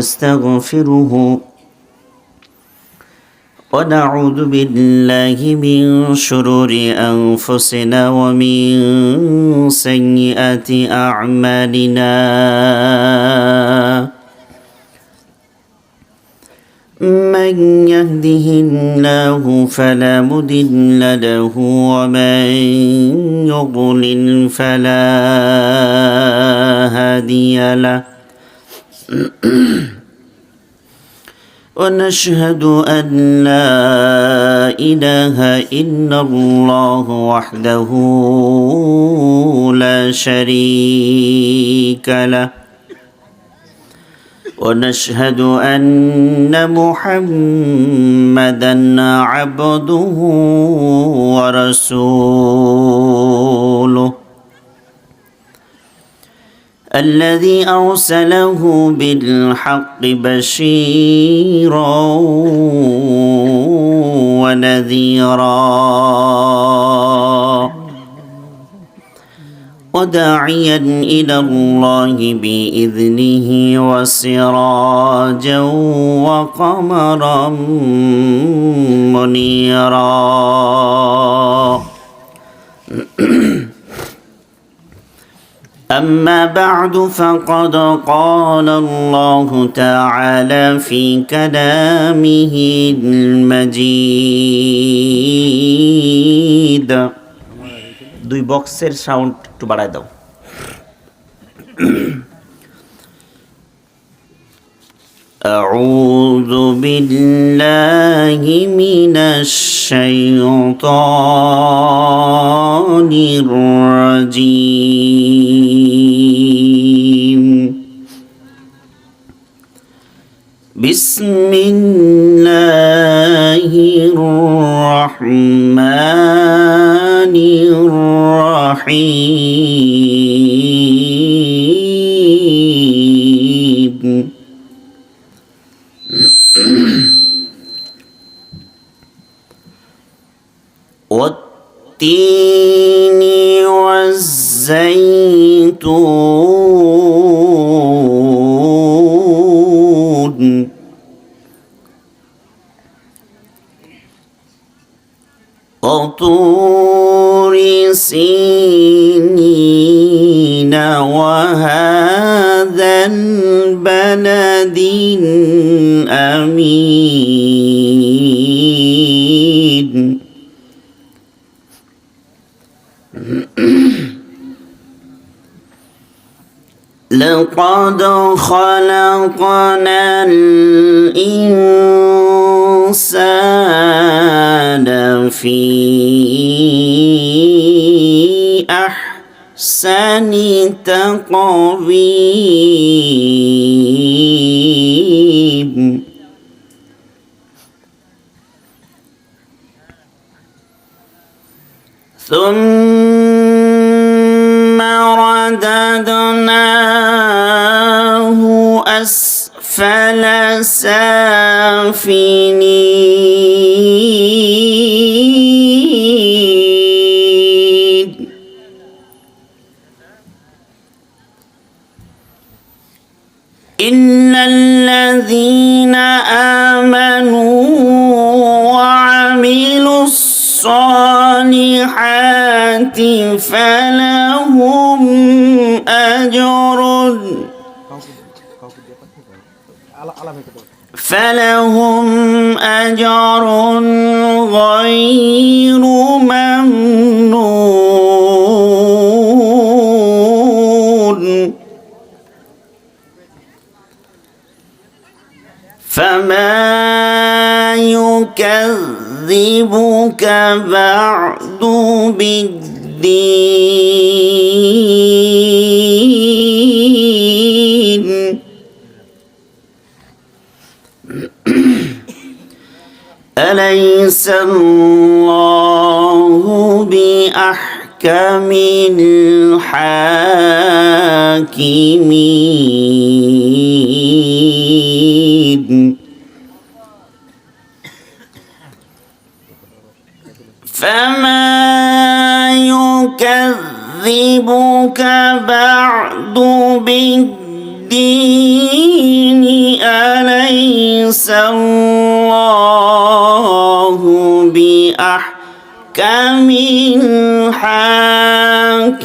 ونستغفره ونعوذ بالله من شرور أنفسنا ومن سيئات أعمالنا من يهده الله فلا مضل له ومن يضلل فلا هادي له ونشهد أن لا إله إلا الله وحده لا شريك له ونشهد أن محمدًا عبده ورسوله الذي أرسله بالحق بشيرا ونذيرا وداعيا إلى الله بإذنه وسراجا وقمرا منيرا أما بعد فقد قال الله تعالى في كلامه المجيد দুই বক্সের সাউন্ড একটু বাড়ায় দাও أعوذ بالله من الشيطان الرجيم بسم الله الرحمن الرحيم والتين والزيتون وطور سينين وهذا البلد الأمين لقد خلقنا الإنسان في أحسن تقويم ثم رددناه أسفل سافلين إلا الذين آمنوا وعملوا الصالحات فلهم أجر غير ممنون فما يكذبك بعد بالدين أليس الله بأحكم الحاكمين فما يكذبك بعد بالدين আলাইসাল্লাহু বিআহকামিল হাকিমিন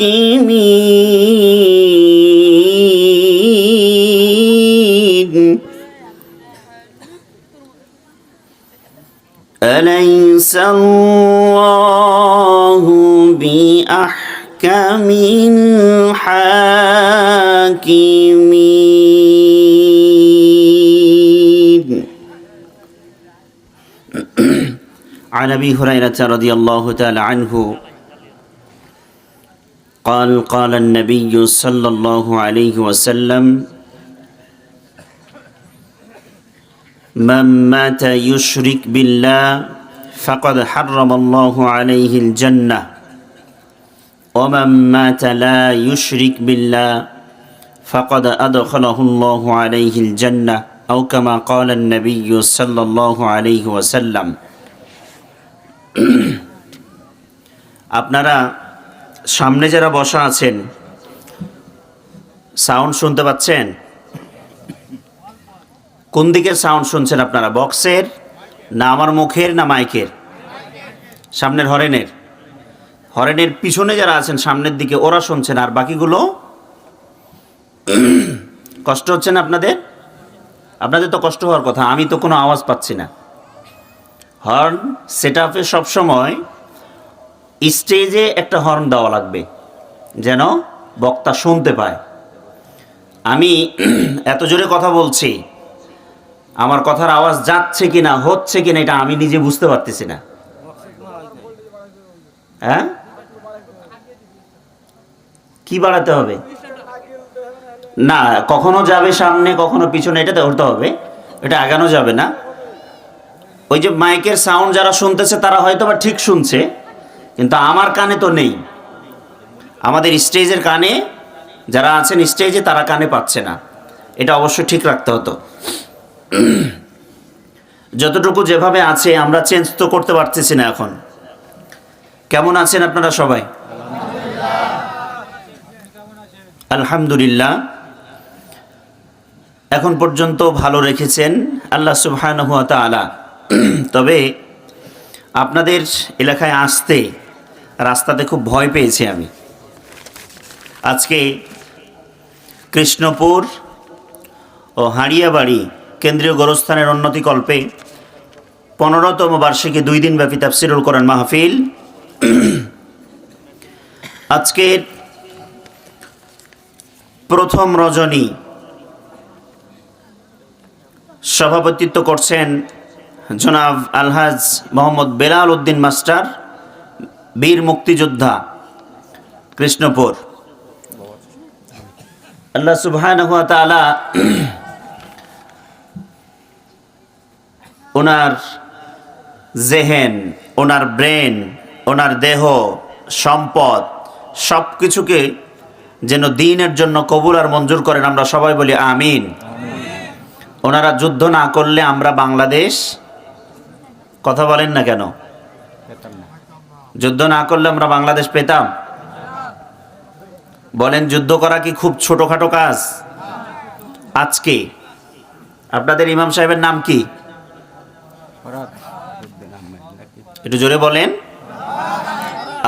আলাইসাল্লাহু বিআহকামিল হাকিমিন عن أبي هريرة رضي الله تعالى عنه قال قال النبي صلى الله عليه وسلم من مات يشرك بالله فقد حرم الله عليه الجنة ومن مات لا يشرك بالله فقد أدخله الله عليه الجنة أو كما قال النبي صلى الله عليه وسلم আপনারা সামনে যারা বসা আছেন সাউন্ড শুনতে পাচ্ছেন? কোন দিকের সাউন্ড শুনছেন আপনারা? বক্সের না আমার মুখের না মাইকের? সামনের হরেনের। হরেনের পিছনে যারা আছেন সামনের দিকে ওরা শুনছেন, আর বাকিগুলো কষ্ট হচ্ছে না আপনাদের? আপনাদের তো কষ্ট হওয়ার কথা, আমি তো কোনো আওয়াজ পাচ্ছি না। হর্ন সেট আপে সবসময় স্টেজে একটা হর্ন দেওয়া লাগবে যেন বক্তা শুনতে পায়। আমি এত জোরে কথা বলছি, আমার কথার আওয়াজ যাচ্ছে কিনা হচ্ছে কিনা এটা আমি নিজে বুঝতে পারতেছি না। হ্যাঁ, কি বাড়াতে হবে? না, কখনো যাবে সামনে কখনো পিছনে, এটা ধরতে হবে, এটা আগানো যাবে না। ওই যে মাইকের সাউন্ড যারা শুনতেছে তারা হয়তো বা ঠিক শুনছে, কিন্তু আমার কানে তো নেই। আমাদের স্টেজের কানে যারা আছেন স্টেজে তারা কানে পাচ্ছে না, এটা অবশ্যই ঠিক রাখতে হতো। যতটুকু যেভাবে আছে আমরা চেঞ্জ তো করতে পারতেছি না এখন। কেমন আছেন আপনারা সবাই? আলহামদুলিল্লাহ, এখন পর্যন্ত ভালো রেখেছেন আল্লাহ সুবহানাহু ওয়া তাআলা। তবে আপনাদের এলাকায় আসতে রাস্তাতে খুব ভয় পেয়েছি আমি। আজকে কৃষ্ণপুর ও হাড়িয়াবাড়ি কেন্দ্রীয় গোরস্থানের উন্নতিকল্পে 15তম বার্ষিকী 2 দিনব্যাপী তাফসীরুল কোরআন মাহফিল আজকের প্রথম রজনী সভাপতিত্ব করছেন জনাব আলহাজ মোহাম্মদ বেলাল উদ্দিন মাস্টার, বীর মুক্তিযোদ্ধা, কৃষ্ণপুর। আল্লাহ সুবহানাহু ওয়া তাআলা ওনার জেহেন, ওনার ব্রেন, ওনার দেহ, সম্পদ সব কিছুকে যেন দ্বীনের জন্য কবুল আর মঞ্জুর করেন। আমরা সবাই বলি আমিন। ওনারা যুদ্ধ না করলে আমরা বাংলাদেশ, কথা বলেন না কেন? যুদ্ধ না করলে আমরা বাংলাদেশ পেতাম? বলেন, যুদ্ধ করা কি খুব ছোটখাটো কাজ? আজকে আপনাদের ইমাম সাহেবের নাম কি? একটু জোরে বলেন।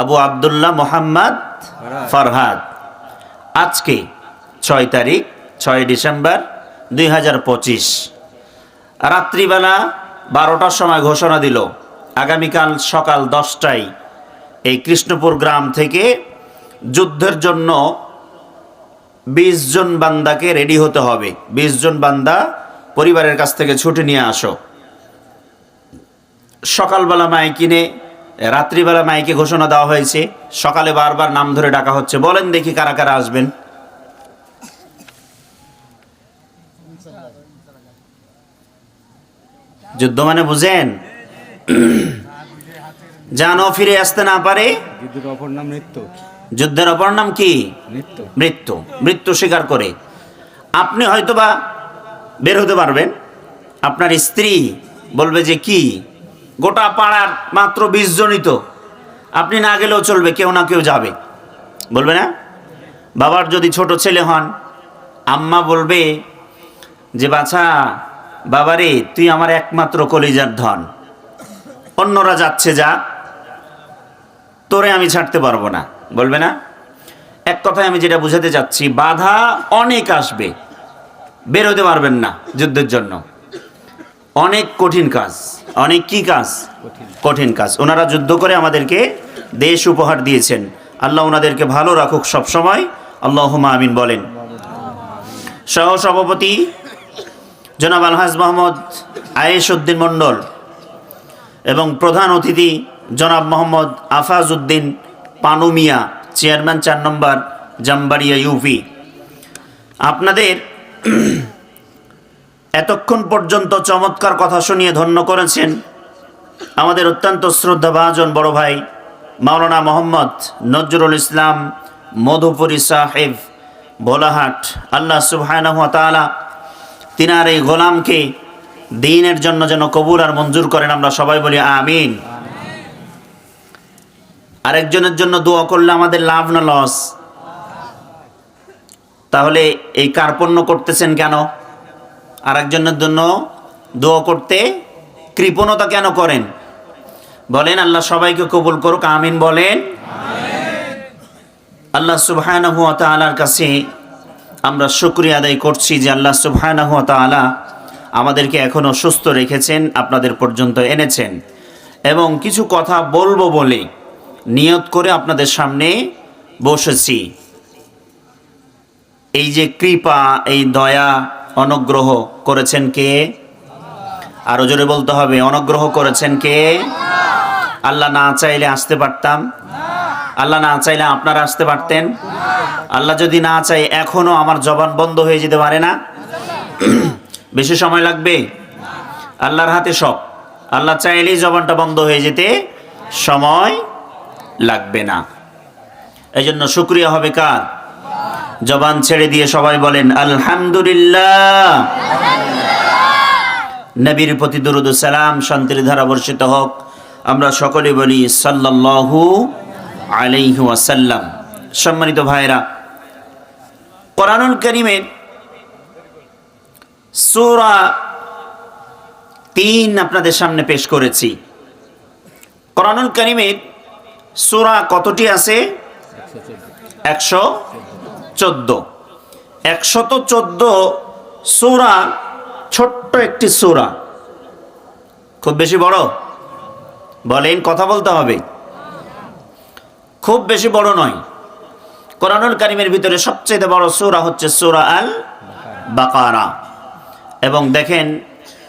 আবু আব্দুল্লাহ মোহাম্মদ ফরহাদ। আজকে 6 তারিখ 6 ডিসেম্বর 2025 রাত্রিবেলা 12টার সময় ঘোষণা দিল আগামীকাল সকাল 10টায় এই কৃষ্ণপুর গ্রাম থেকে যুদ্ধের জন্য 20 জন বান্দাকে রেডি হতে হবে। 20 জন বান্দা পরিবারের কাছ থেকে ছুটি নিয়ে আসো। সকালবেলা মাইকিনে, রাত্রিবেলা মাইকে ঘোষণা দেওয়া হয়েছে, সকালে বারবার নাম ধরে ডাকা হচ্ছে। বলেন দেখি কারা কারা আসবেন? যুদ্ধ মানে বুঝেন? জানো ফিরে আসতে না পারে। যুদ্ধের অপর নাম মৃত্যু। যুদ্ধের অপর নাম কি? মৃত্যু। মৃত্যু স্বীকার করে আপনি হয়তোবা বের হতে পারবেন, আপনার স্ত্রী বলবে যে কি গোটা পাড়ার মাত্র 20 জনই তো, আপনি না গেলেও চলবে, কেউ না কেউ যাবে, বলবে না? বাবার যদি ছোট ছেলে হন, আম্মা বলবে যে বাছা বাবারে তুই আমার একমাত্র কলিজার ধন, অন্যরা যাচ্ছে যা, তোরে আমি ছাড়তে পারবো না, বলবে না? এক কথায় আমি যেটা বুঝাতে চাচ্ছি, বাধা অনেক আসবে, বেরোতে পারবেন না যুদ্ধের জন্য। অনেক কঠিন কাজ, অনেক কি কাজ? কঠিন কাজ। ওনারা যুদ্ধ করে আমাদেরকে দেশ উপহার দিয়েছেন। আল্লাহ ওনাদেরকে ভালো রাখুক সব সময়, আল্লাহুম্মা আমিন বলেন। সহ সভাপতি জনাব আলহাজ মোহাম্মদ আয়েশ উদ্দিন মণ্ডল এবং প্রধান অতিথি জনাব মোহাম্মদ আফাজ উদ্দিন পানুমিয়া, চেয়ারম্যান 4 নম্বর জামবাড়িয়া ইউপি। আপনাদের এতক্ষণ পর্যন্ত চমৎকার কথা শুনিয়ে ধন্য করেছেন আমাদের অত্যন্ত শ্রদ্ধাভাজন বড় ভাই মাওলানা মোহাম্মদ নজরুল ইসলাম মধুপুরী সাহেব ভোলাহাট। আল্লাহ সুবহানাহু ওয়া তাআলা তিনার এই গোলামকে দ্বীনের জন্য যেন কবুল আর মঞ্জুর করেন, আমরা সবাই বলি আমিন। আরেকজনের জন্য দোয়া করলে আমাদের লাভ না লস? তাহলে এই কার্পণ্য করতেছেন কেন? আরেকজনের জন্য দোয়া করতে কৃপণতা কেন করেন? বলেন আল্লাহ সবাইকে কবুল করুক, আমিন বলেন। আল্লাহ সুবহানাহু ওয়া তাআলার কাছে আমরা শুকরিয়া আদায় করছি যে আল্লাহ সুবহানাহু ওয়া তাআলা আমাদেরকে এখনো সুস্থ রেখেছেন, আপনাদের পর্যন্ত এনেছেন, এবং কিছু কথা বলবো বলে নিয়ত করে আপনাদের সামনে বসেছি। এই যে কৃপা, এই দয়া, অনুগ্রহ করেছেন কে? আরো জোরে বলতে হবে, অনুগ্রহ করেছেন কে? আল্লাহ না চাইলে আসতে পারতাম? আল্লাহ না চাইলে আপনারা আসতে পারতেন? আল্লাহ যদি না চাই এখনো আমার জবান বন্ধ হয়ে যেতে পারে না? বেশি সময় লাগবে? আল্লাহর হাতে সব। আল্লাহ চাইলেই জবানটা বন্ধ হয়ে যেতে সময় লাগবে না। এই জন্য শুকরিয়া হবে কার? জবান ছেড়ে দিয়ে সবাই বলেন আলহামদুলিল্লাহ। নবীর প্রতি দরুদ ও সালাম, শান্তির ধারা বর্ষিত হোক। আমরা সকলে বলি সাল্লাল্লাহু আলাইহি ওয়াসাল্লাম। সম্মানিত ভাইরা, কোরআনুল কারীমের সূরা 3 আপনাদের সামনে পেশ করেছি। কোরআনুল কারীমের সূরা কতটি আছে? 114। 114 সূরা, ছোট্ট একটি সূরা, খুব বেশি বড়? বলেন, কথা বলতে হবে। খুব বেশি বড় নয়। কোরআনুল কারীমের ভিতরে সবচেয়ে বড় সূরা হচ্ছে সূরা আল বাকারা। এবং দেখেন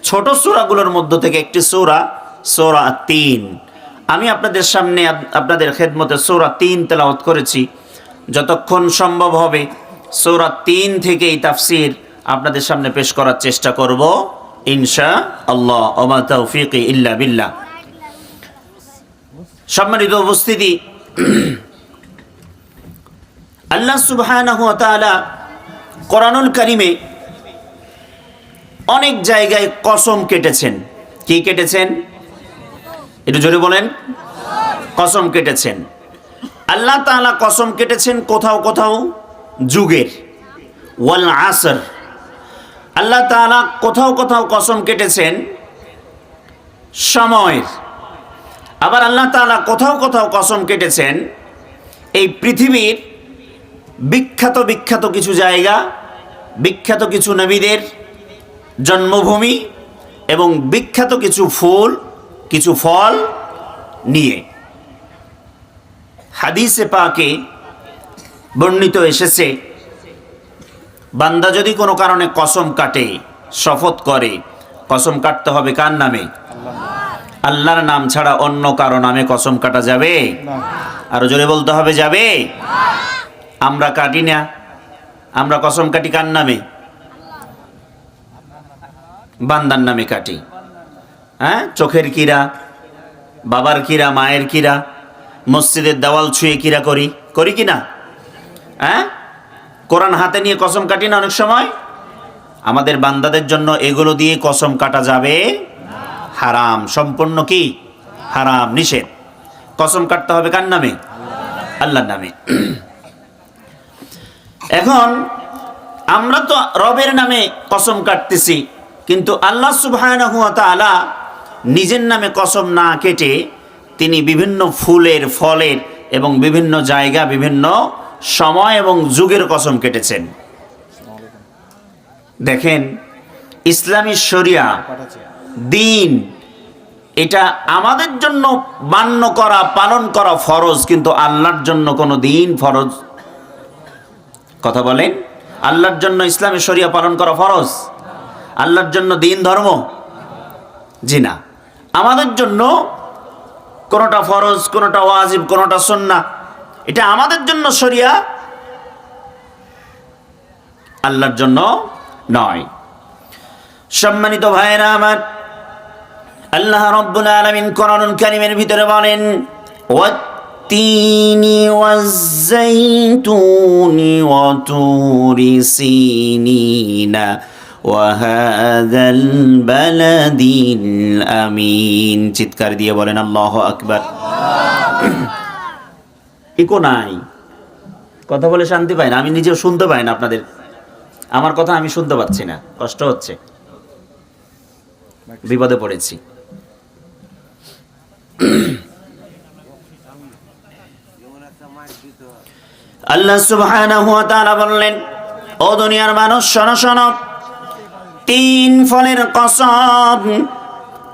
ছোট সূরাগুলোর মধ্য থেকে একটি সূরা, সূরা 3। আমি আপনাদের সামনে আপনাদের খেদমতে সূরা 3 তেলাওয়াত করেছি। যতক্ষণ সম্ভব হবে সূরা 3 থেকেই তাফসীর আপনাদের সামনে পেশ করার চেষ্টা করব ইনশাআল্লাহ। ওয়া মা তাওফীকি ইল্লা বিল্লাহ। সম্মানিত উপস্থিতি, আল্লাহ সুবহানাহু ওয়া তাআলা কোরআনুল কারীমে অনেক জায়গায় কসম কেটেছেন। কি কেটেছেন? একটু জোরে বলেন। কসম কেটেছেন। আল্লাহ তাআলা কসম কেটেছেন কোথাও কোথাও যুগের, ওয়াল আসর। আল্লাহ তাআলা কোথাও কোথাও কসম কেটেছেন সময়ের। আবার আল্লাহ তাআলা কোথাও কোথাও কসম কেটেছেন এই পৃথিবীর বিখ্যাত বিখ্যাত কিছু জায়গা, বিখ্যাত কিছু নবীদের জন্মভূমি এবং বিখ্যাত কিছু ফুল, কিছু ফল নিয়ে। হাদিসে পাকে বর্ণিত এসেছে, বান্দা যদি কোনো কারণে কসম কাটে, শপথ করে, কসম কাটতে হবে কার নামে? আল্লাহর নাম ছাড়া অন্য কারো নামে কসম কাটা যাবে? আরো জোরে বলতে হবে, যাবে? আমরা কাটি না। আমরা কসম কাটি কার নামে? বান্দার নামে কাটি। হ্যাঁ, চোখের কিরা, বাবার কিরা, মায়ের কিরা, মসজিদের দেওয়াল ছুঁয়ে কিরা করি, করি কি না? হ্যাঁ, কোরআন হাতে নিয়ে কসম কাটি না অনেক সময়? আমাদের বান্দাদের জন্য এগুলো দিয়ে কসম কাটা যাবে হারাম, সম্পূর্ণ কি হারাম, নিষেধ। কসম কাটতে হবে কার নামে? আল্লাহর নামে। এখন আমরা তো রবের নামে কসম কাটতেছি, কিন্তু আল্লাহ সুবহানাহু ওয়া তাআলা নিজের নামে কসম না কেটে তিনি বিভিন্ন ফুলের, ফলের এবং বিভিন্ন জায়গা, বিভিন্ন সময় এবং যুগের কসম কেটেছেন। দেখেন, ইসলামী শরিয়া দিন, এটা আমাদের জন্য মান্য করা, পালন করা ফরজ, কিন্তু আল্লাহর জন্য কোনো দিন ফরজ? কথা বলেন, আল্লাহর জন্য ইসলামী শরিয়া পালন করা ফরজ? আল্লাহর জন্য দিন ধর্ম? জি না। আমাদের জন্য কোনোটা ফরজ, কোনোটা ওয়াজিব, কোনোটা সুন্নাহ, এটা আমাদের জন্য শরিয়া, আল্লাহর জন্য নয়। সম্মানিত ভাইরা আমার, আল্লাহ রাব্বুল আলামিন কোরআনুল কারীমের ভিতরে বলেন, ওয়াত-তিনি ওয়াজ-যাইতুনি ওয়া তুরি সিনিনা ওয়া হাযাল বালাদিল আমিন। চিৎকার দিয়ে বলেন আল্লাহু আকবার। ইকো নাই, কথা বলে শান্তি পাই না, আমি নিজেও শুনতে পাই না আপনাদের আমার কথা, আমি শুনতে পাচ্ছি না, কষ্ট হচ্ছে, বিপদে পড়েছি। আল্লাহ সুবহানাহু ওয়া তাআলা বললেন, ও দুনিয়ার মানুষ শোনো শোনো, তিন ফলের কসম,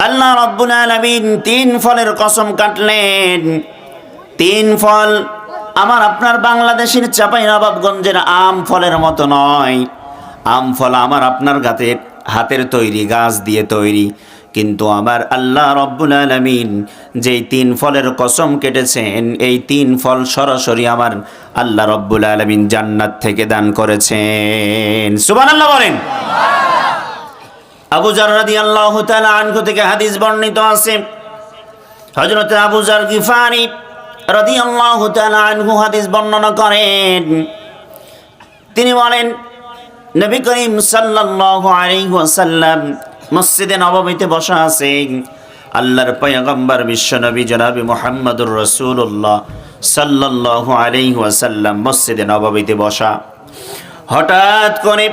আল্লাহ রাব্বুল আলামিন তিন ফলের কসম কাটলেন। তিন ফল আমার আপনার বাংলাদেশের চাঁপাইনবাবগঞ্জের আম ফলের মতো নয়। আম ফল আমার আপনার হাতের তৈরি, গাছ দিয়ে তৈরি, কিন্তু আমার আল্লাহ রাব্বুল আলামিন যেই তিন ফলের কসম কেটেছেন, এই তিন ফল সরাসরি আমার আল্লাহ রাব্বুল আলামিন জান্নাত থেকে দান করেছেন। সুবহানাল্লাহ বলেন। আবু যার রাদিয়াল্লাহু তাআলা আনহু থেকে হাদিস বর্ণিত আছে, হযরত আবু যার গিফারি রাদিয়াল্লাহু তাআলা আনহু হাদিস বর্ণনা করেন। তিনি বলেন, নবী করিম সাল্লাল্লাহু আলাইহি ওয়াসাল্লাম মসজিদে নববীতে বসা আছেন। আল্লাহর পয়গম্বর বিশ্বনবী জনাবে মুহাম্মদুর রাসূলুল্লাহ সাল্লাল্লাহু আলাইহি ওয়াসাল্লাম মসজিদে নববীতে বসা। হঠাৎ করে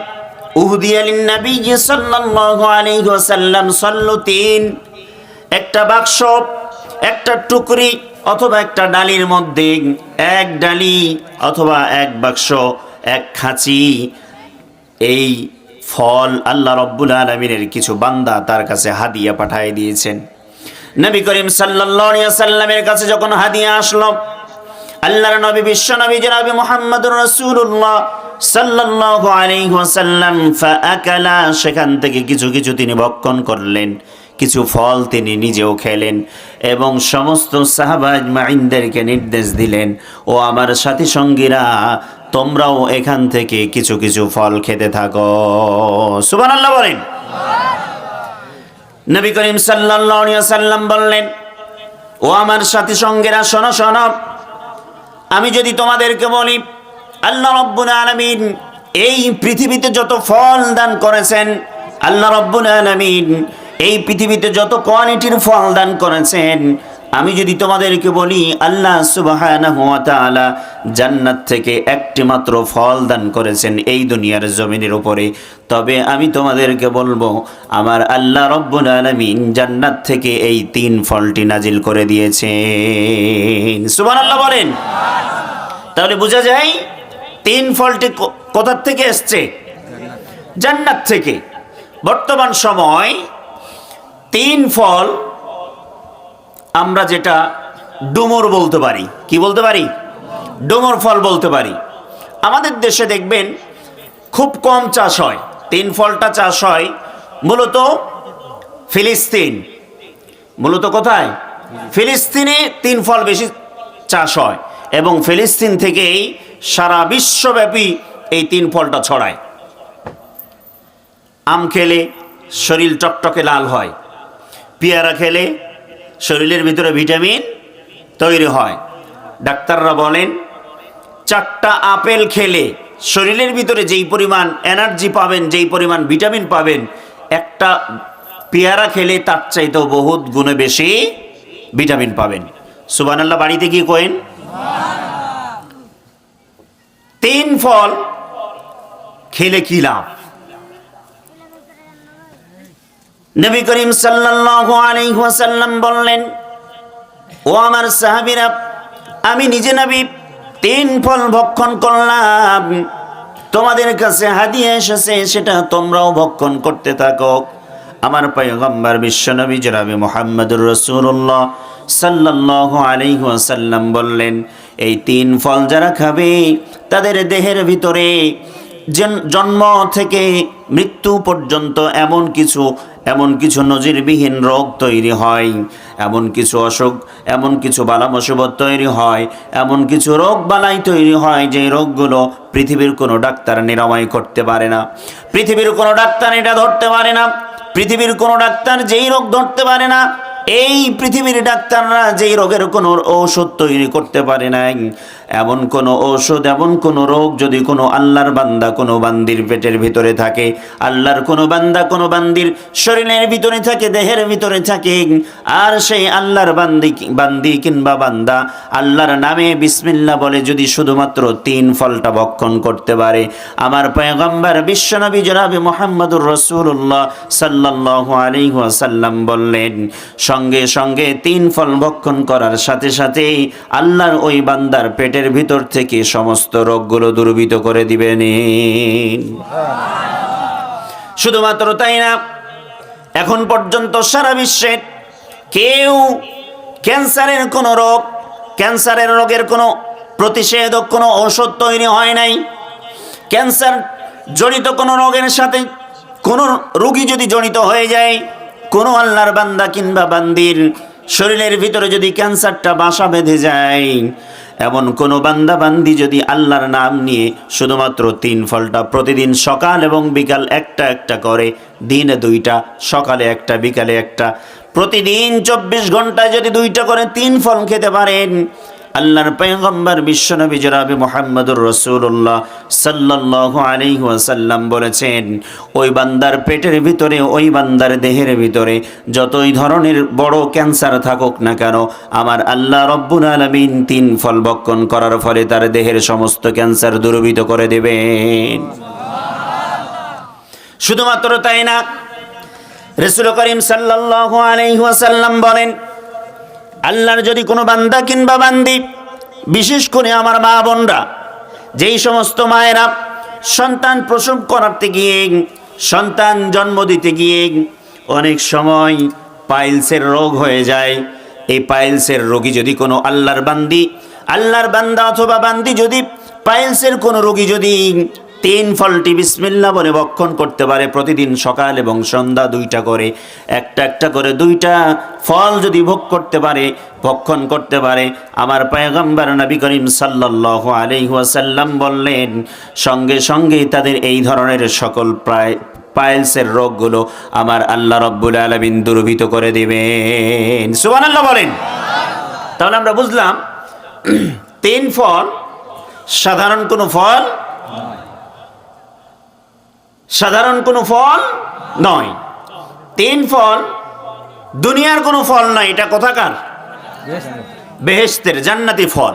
উহদিয়া লিন-নবী সাল্লাল্লাহু আলাইহি ওয়াসাল্লাম সাল্লুতিন, একটা বাক্স, একটা টুকরি অথবা একটা ডালির মধ্যে, এক ডালি অথবা এক বাক্স, এক খাঁচি, এই ফল আল্লাহ রাব্বুল আলামিনের কিছু বান্দা তার কাছে হাদিয়া পাঠিয়ে দিয়েছেন। নবী করিম সাল্লাল্লাহু আলাইহি ওয়াসাল্লামের কাছে যখন হাদিয়া আসলো, আল্লাহর নবী বিশ্বনবী জনাবে মুহাম্মদুর রাসূলুল্লাহ সাল্লাল্লাহু আলাইহি ওয়াসাল্লাম ফাআকালা, সেখান থেকে কিছু কিছু তিনি ভক্ষণ করলেন, কিছু ফল তিনি নিজেও খেলেন এবং সমস্ত সাহাবা আজমাইনদেরকে নির্দেশ দিলেন, ও আমার সাথী সঙ্গীরা, তোমরাও এখান থেকে কিছু কিছু ফল খেতে থাকো। সুবহানাল্লাহ বলেন। নবী করিম সাল্লাল্লাহু আলাইহি ওয়াসাল্লাম বললেন, ও আমার সাথী সঙ্গীরা, শোনো শোনো, আমি যদি তোমাদেরকে বলি আল্লাহ রাব্বুল আলামিন এই পৃথিবীতে যত ফল দান করেছেন, আল্লাহ রাব্বুল আলামিন এই পৃথিবীতে যত কোয়ালিটির ফল দান করেছেন, আমি যদি তোমাদেরকে বলি আল্লাহ সুবহানাহু ওয়া তাআলা জান্নাত থেকে একটি মাত্র ফল দান করেছেন এই দুনিয়ার জমিনের উপরে, তবে আমি তোমাদেরকে বলবো আমার আল্লাহ রাব্বুল আলামিন জান্নাত থেকে এই তিন ফলটি নাজিল করে দিয়েছেন। সুবহানাল্লাহ বলেন। তাহলে বোঝা যায় তিন ফলটি কোথা থেকে এসছে? জান্নাত থেকে। বর্তমান সময় তিন ফল আমরা যেটা ডুমুর বলতে পারি, কি বলতে পারি? ডুমুর ফল বলতে পারি। আমাদের দেশে দেখবেন খুব কম চাষ হয়, তিন ফলটা চাষ হয় মূলত ফিলিস্তিন। মূলত কোথায়? ফিলিস্তিনে তিন ফল বেশি চাষ হয় এবং ফিলিস্তিন থেকেই সারা বিশ্বব্যাপী এই তিন ফলটা ছড়ায়। আম খেলে শরীর টকটকে লাল হয়, পেয়ারা খেলে শরীরের ভিতরে ভিটামিন তৈরি হয়। ডাক্তাররা বলেন 4টা আপেল খেলে শরীরের ভিতরে যেই পরিমাণ এনার্জি পাবেন, যেই পরিমাণ ভিটামিন পাবেন, একটা পেয়ারা খেলে তার চাইতেও বহুত গুণে বেশি ভিটামিন পাবেন। সুবহানাল্লাহ বাড়িতে গিয়ে কইন। তিন ফল খেলে কি লাভ? নবী করিম সাল্লাল্লাহু আলাইহি ওয়াসাল্লাম বললেন, ও আমার সাহাবীরা, আমি নিজে নবী 3 ফল ভক্ষণ করলাম, তোমাদের কাছে হাদিয়া এসেছে, সেটা তোমরাও ভক্ষণ করতে থাকো। আমার পয়গম্বর বিশ্বনবী জনাবে মুহাম্মদুর রাসূলুল্লাহ সাল্লাল্লাহু আলাইহি ওয়াসাল্লাম বললেন, এই 3 ফল যারা খাবে তাদের দেহের ভিতরে জন্ম থেকে মৃত্যু পর্যন্ত এমন কিছু নজিরবিহীন রোগ তৈরি হয়, এমন কিছু অসুখ, এমন কিছু বালা মুসিবত তৈরি হয়, এমন কিছু রোগ বালাই তৈরি হয় যে রোগগুলো পৃথিবীর কোনো ডাক্তার নিরাময় করতে পারে না, পৃথিবীর কোনো ডাক্তার এটা ধরতে পারে না, পৃথিবীর কোনো ডাক্তার যেই রোগ ধরতে পারে না, এই পৃথিবীর ডাক্তাররা যেই রোগের কোনো ঔষধ তৈরি করতে পারে না, এমন কোনো ঔষধ, এমন কোনো রোগ যদি কোনো আল্লাহর বান্দা কোনো বান্দির পেটের ভিতরে থাকে, আল্লাহর কোনো বান্দা কোনো বান্দির শরীরের ভিতরে থাকে, দেহের ভিতরে থাকে, আর সেই আল্লাহর বান্দি কিংবা বান্দা আল্লাহর নামে বিসমিল্লাহ বলে যদি শুধুমাত্র 3 ফলটা ভক্ষণ করতে পারে, আমার পয়গম্বর বিশ্বনবী জনাবে মুহাম্মদুর রাসূলুল্লাহ সাল্লাল্লাহু আলাইহি ওয়াসাল্লাম বললেন, সঙ্গে সঙ্গে 3 ফল ভক্ষণ করার সাথে সাথে আল্লাহর ওই বান্দার পেটের ভিতর থেকে সমস্ত রোগগুলো দূরীভূত করে দিবেন। শুধুমাত্র তাই না, এখন পর্যন্ত সারা বিশ্বে কেউ ক্যান্সারের কোনো রোগ, ক্যান্সারের রোগের কোনো প্রতিষেধক, কোনো ঔষধ তৈরি হয় নাই। ক্যান্সার জড়িত কোনো রোগের সাথে কোনো রোগী যদি জড়িত হয়ে যায়, কোনো আল্লাহর বান্দা কিংবা বান্দির শরীরের ভিতরে যদি ক্যান্সারটা বাসা বেঁধে যায়, এমন কোনো বান্দা বান্দি যদি আল্লাহর নাম নিয়ে শুধুমাত্র 3 ফলটা প্রতিদিন সকাল এবং বিকাল একটা করে, দিনে 2টা, সকালে 1টা, বিকালে 1টা, প্রতিদিন 24 ঘন্টায় যদি 2টা করে 3 ফল খেতে পারেন, আল্লাহর পয়গম্বর বিশ্বনবী জনাবে মুহাম্মদুর রাসূলুল্লাহ সাল্লাল্লাহু আলাইহি ওয়াসাল্লাম বলেছেন, ওই বান্দার পেটের ভিতরে, ওই বান্দার দেহের ভিতরে যতই ধরনের বড় ক্যান্সার থাকুক না কেন, আমার আল্লাহ রব্বুল আলামিন 3 ফল ভক্ষণ করার ফলে তার দেহের সমস্ত ক্যান্সার দূরীভূত করে দেবেন। শুধুমাত্র তাই না, রাসূল করিম সাল্লাল্লাহু আলাইহি ওয়াসাল্লাম বলেন, আল্লাহর যদি কোনো বান্দা কিংবা বান্দি, বিশেষ করে আমার মা বোনরা, যেই সমস্ত মায়েরা সন্তান প্রসব করাতে গিয়ে, সন্তান জন্ম দিতে গিয়ে অনেক সময় পাইলসের রোগ হয়ে যায়, এই পাইলসের রোগী যদি কোনো আল্লাহর বান্দা অথবা বান্দি যদি পাইলসের কোনো রোগী যদি 3 ফলটি বিসমিল্লাহ বলে ভক্ষণ করতে পারে, প্রতিদিন সকাল এবং সন্ধ্যা 2টা করে, একটা করে 2টা ফল যদি ভক্ষণ করতে পারে, আমার পয়গম্বর নবী করিম সাল্লাল্লাহু আলাইহি ওয়াসাল্লাম বললেন, সঙ্গে সঙ্গে তাদের এই ধরনের সকল পাইলসের রোগগুলো আমার আল্লাহ রব্বুল আলামিন দূরীভূত করে দিবেন। সুবহানাল্লাহ বলেন। তাহলে আমরা বুঝলাম 3 ফল সাধারণ কোনো ফল নয়। 3 ফল দুনিয়ার কোনো ফল নয়, এটা কোথাকার? বেহেশতের, জান্নাতি ফল।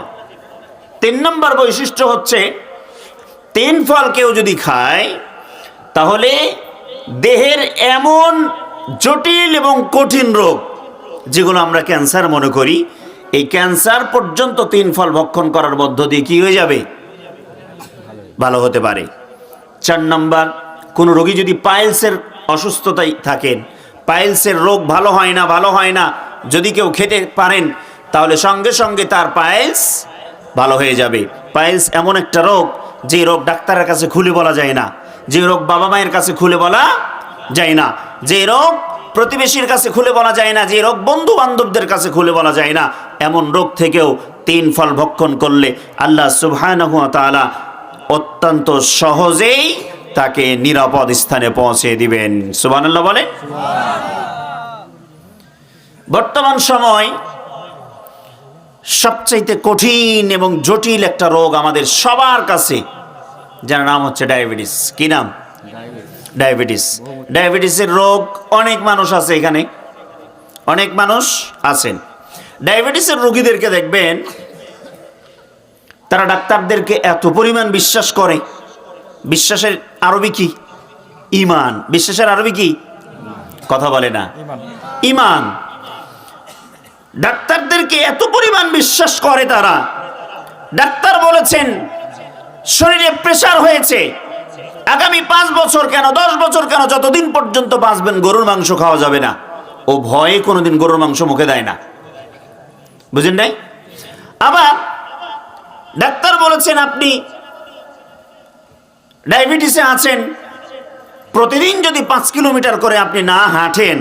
3 নম্বর বৈশিষ্ট্য হচ্ছে, 3 ফল কেউ যদি খায় তাহলে দেহের এমন জটিল এবং কঠিন রোগ, যেগুলো আমরা ক্যান্সার মনে করি, এই ক্যান্সার পর্যন্ত 3 ফল ভক্ষণ করার মধ্য দিয়ে কি হয়ে যাবে? ভালো হতে পারে। 4 নম্বর, কোনো রোগী যদি পাইলসের অসুস্থতায় থাকেন, পাইলসের রোগ ভালো হয় না, যদি কেউ খেতে পারেন তাহলে সঙ্গে সঙ্গে তার পাইলস ভালো হয়ে যাবে। পাইলস এমন একটা রোগ, যে রোগ ডাক্তারের কাছে খুলে বলা যায় না, যে রোগ বাবা মায়ের কাছে খুলে বলা যায় না, যে রোগ প্রতিবেশীর কাছে খুলে বলা যায় না, যে রোগ বন্ধু বান্ধবদের কাছে খুলে বলা যায় না, এমন রোগ থেকেও 3 ফল ভক্ষণ করলে আল্লাহ সুবহানাহু ওয়া তাআলা অত্যন্ত সহজেই তাকে নিরাপদ স্থানে পৌঁছে দিবেন। সুবহানাল্লাহ বলে। বর্তমান সময় সবচাইতে কঠিন এবং জটিল একটা রোগ আমাদের সবার কাছে, যার নাম হচ্ছে ডায়াবেটিস। কি নাম? ডায়াবেটিসের রোগ অনেক মানুষ আছে, এখানে অনেক মানুষ আছেন। ডায়াবেটিসের রোগীদেরকে দেখবেন, তারা ডাক্তারদেরকে এত পরিমাণ বিশ্বাস করে। বিশ্বাসের আরবি কি? ঈমান। বিশ্বাসের আরবি কি? কথা বলে না, ঈমান। ডাক্তারদেরকে এত পরিমাণ বিশ্বাস করে তারা। ডাক্তার বলেছেন শরীরে প্রেসার হয়েছে, আগামী 5 বছর কেন 10 বছর কেন, যতদিন পর্যন্ত বাঁচবেন গরুর মাংস খাওয়া যাবে না। ও ভয়ে কোনোদিন গরুর মাংস মুখে দেয় না, বুঝেন নাই? আবার ডাক্তার বলেছেন আপনি ডায়াবেটিসে আছেন, প্রতিদিন যদি 5 কিলোমিটার করে আপনি না হাঁটেন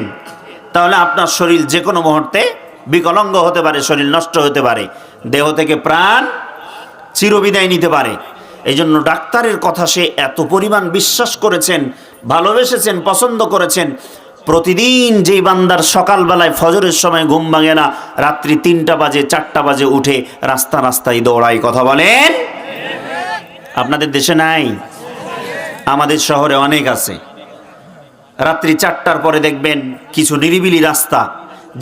তাহলে আপনার শরীর যে কোনো মুহূর্তে বিকলাঙ্গ হতে পারে, শরীর নষ্ট হতে পারে, দেহ থেকে প্রাণ চিরবিদায় নিতে পারে। এই জন্য ডাক্তারের কথা সে এত পরিমাণ বিশ্বাস করেছেন, ভালোবেসেছেন, পছন্দ করেছেন। প্রতিদিন যেই বান্দার সকালবেলায় ফজরের সময় ঘুম ভাঙে না, রাত্রি 3টা বাজে 4টা বাজে উঠে রাস্তায় দৌড়ায়, কথা বলেন? আপনাদের দেশে নাই? আমাদের শহরে অনেক আছে। রাত্রি 4টার পরে দেখবেন কিছু নিরিবিলি রাস্তা,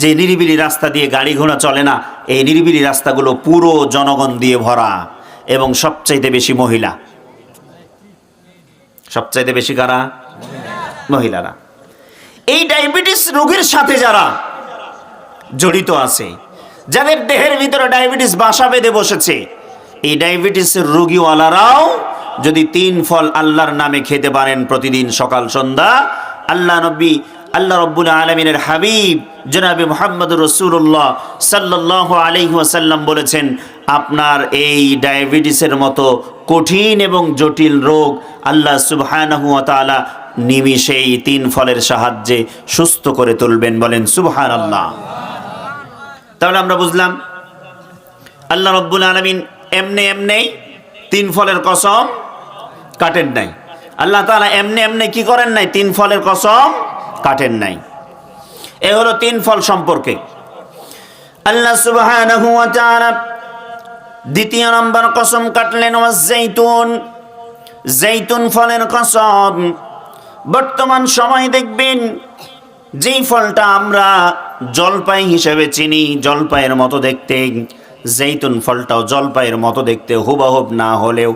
যে নিরিবিলি রাস্তা দিয়ে গাড়ি ঘোড়া চলে না, এই নিরিবিলি রাস্তাগুলো পুরো জনগণ দিয়ে ভরা, এবং সবচাইতে বেশি মহিলা। সবচাইতে বেশি কারা? মহিলারা। এই ডায়াবেটিস রোগের সাথে যারা জড়িত আছে, যাদের দেহের ভিতরে ডায়াবেটিস বাসা বেঁধে বসেছে, এই ডায়াবেটিসের রোগীওয়ালারাও যদি 3 ফল আল্লাহর নামে খেতে পারেন প্রতিদিন সকাল সন্ধ্যা, আল্লাহ রব্বুল আলামিনের হাবিব জনাবে মুহাম্মদুর রাসূলুল্লাহ সাল্লাল্লাহু আলাইহি ওয়াসাল্লাম বলেছেন, আপনার এই ডায়াবেটিসের মতো কঠিন এবং জটিল রোগ আল্লাহ সুবহানাহু ওয়া তাআলা নিমিষেই 3 ফলের সাহায্যে সুস্থ করে তুলবেন। বলেন সুবহানাল্লাহ। তাহলে আমরা বুঝলাম আল্লাহ রব্বুল আলামিন এমনি 3 ফলের কসম কাটেন নাই। আল্লাহ তাআলা এমনি কি করেন নাই? 3 ফলের কসম কাটেন নাই। এ হলো 3 ফল সম্পর্কে। আল্লাহ সুবহানাহু ওয়া তাআলা দ্বিতীয় নম্বর কসম কাটলেন ওয়াজ-জাইতুন, জাইতুন ফলের কসম। বর্তমান সময় দেখবেন যেই ফলটা আমরা জলপাই হিসেবে চিনি, জলপাইয়ের মতো দেখতে, জাইতুন ফলটাও জলপাইয়ের মতো দেখতে, হুবহুব না হলেও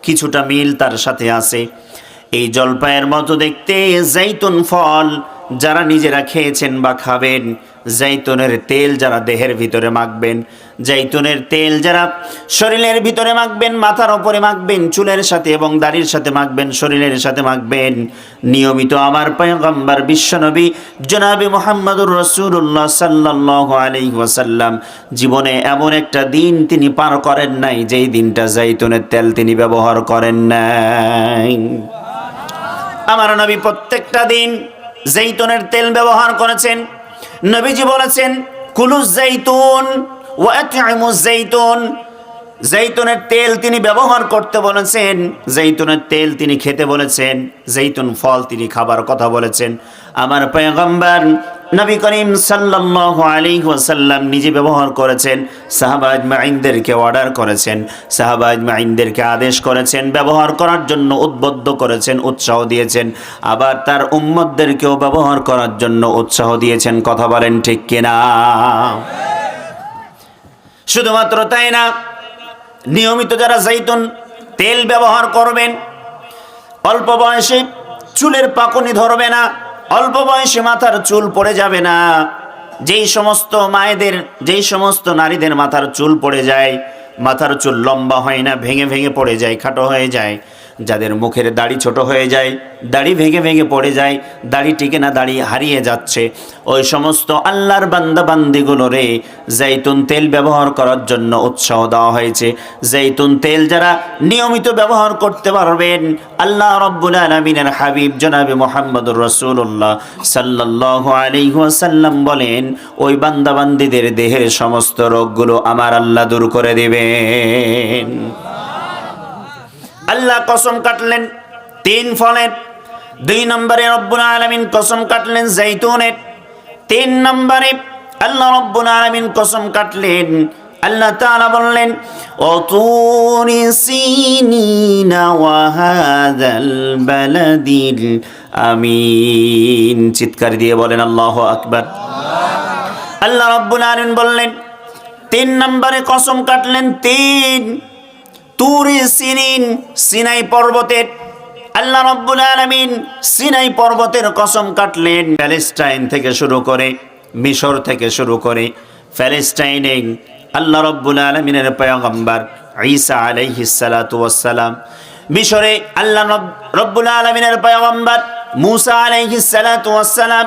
কিছুটা মিল তার সাথে আছে। এই জলপাইয়ের মতো দেখতে জাইতুন ফল যারা নিজেরা খেয়েছেন বা খাবেন, জাইতুনের তেল যারা দেহের ভিতরে মাখবেন, জাইতুনের তেল যারা শরীরের ভিতরে মাখবেন, মাথার উপরে মাখবেন, চুলের সাথে এবং দাড়ির সাথে মাখবেন, শরীরের সাথে মাখবেন, নিয়মিত আমার পয়গম্বর বিশ্বনবী জনাবে মুহাম্মদুর রাসূলুল্লাহ সাল্লাল্লাহু আলাইহি ওয়াসাল্লাম জীবনে এমন একটা দিন তিনি পার করেন নাই যেই দিনটা জাইতুনের তেল তিনি ব্যবহার করেন নাই। আমার নবী প্রত্যেকটা দিন জাইতুনের তেল ব্যবহার করেছেন। নবীজি বলেছেন কুলু জাইতুন ওয়া আত'ইমু জাইতুন, জাইতুনের তেল তিনি ব্যবহার করতে বলেছেন, জাইতুনের তেল তিনি খেতে বলেছেন, জাইতুন ফল তিনি খাবার কথা বলেছেন। আমার পয়গম্বর নবী করিম সাল্লাল্লাহু আলাইহি ওয়াসাল্লাম নিজে ব্যবহার করেছেন, সাহাবা আজমাইনদেরকে অর্ডার করেছেন, সাহাবা আজমাইনদেরকে আদেশ করেছেন, ব্যবহার করার জন্য উদ্বুদ্ধ করেছেন, উৎসাহ দিয়েছেন, আবার তার উম্মতদেরকেও ব্যবহার করার জন্য উৎসাহ দিয়েছেন। কথা বলেন ঠিক কিনা? শুধুমাত্র তাই না, নিয়মিত যারা জাইতুন তেল ব্যবহার করবেন, অল্প বয়সে চুলের পাকুনি ধরবে না, অল্প বয়সে মাথার চুল পড়ে যাবে না। যেই সমস্ত মায়েদের, যেই সমস্ত নারীদের মাথার চুল পড়ে যায়, মাথার চুল লম্বা হয় না, ভেঙে ভেঙে পড়ে যায়, খাটো হয়ে যায়, যাদের মুখের দাড়ি ছোট হয়ে যায়, দাড়ি ভেঙে ভেঙে পড়ে যায়, দাড়ি টিকে না, দাড়ি হারিয়ে যাচ্ছে, ওই সমস্ত আল্লাহর বান্দা বান্দিগুলোরে জাইতুন তেল ব্যবহার করার জন্য উৎসাহ দেওয়া হয়েছে। জাইতুন তেল যারা নিয়মিত ব্যবহার করতে পারবেন, আল্লাহ রাব্বুল আলামিনের হাবিব জনাবে মুহাম্মদুর রাসূলুল্লাহ সাল্লাল্লাহু আলাইহি ওয়াসাল্লাম বলেন, ওই বান্দা বান্দিদের দেহের সমস্ত রোগগুলো আমার আল্লাহ দূর করে দেবেন। আল্লাহ কসম কাটলেন 3 ফলের। 2 নম্বরে রব্বুল আলামিন কসম কাটলেন জাইতুনের। 3 নম্বরে আল্লাহ রব্বুল আলামিন কসম কাটলেন, আল্লাহ তাআলা বললেন ওয়াতুরি সিনিনা ওয়া হাযাল বালাদিল আমিন। চিৎকার দিয়ে বলেন আল্লাহু আকবার। আল্লাহ রব্বুল আলামিন বললেন 3 নম্বরে কসম কাটলেন 3 তুরি সিনিন, সিনাই পর্বতের। আল্লাহ রাব্বুল আলামিন সিনাই পর্বতের কসম কাটলেন। প্যালেস্টাইন থেকে শুরু করে, মিশর থেকে শুরু করে প্যালেস্টাইনে আল্লাহ রাব্বুল আলামিনের পয়গম্বর ঈসা আলাইহিস সালাতু ওয়াস সালাম, মিশরে আল্লাহ রাব্বুল আলামিনের পয়গম্বর মূসা আলাইহিস সালাতু ওয়াস সালাম।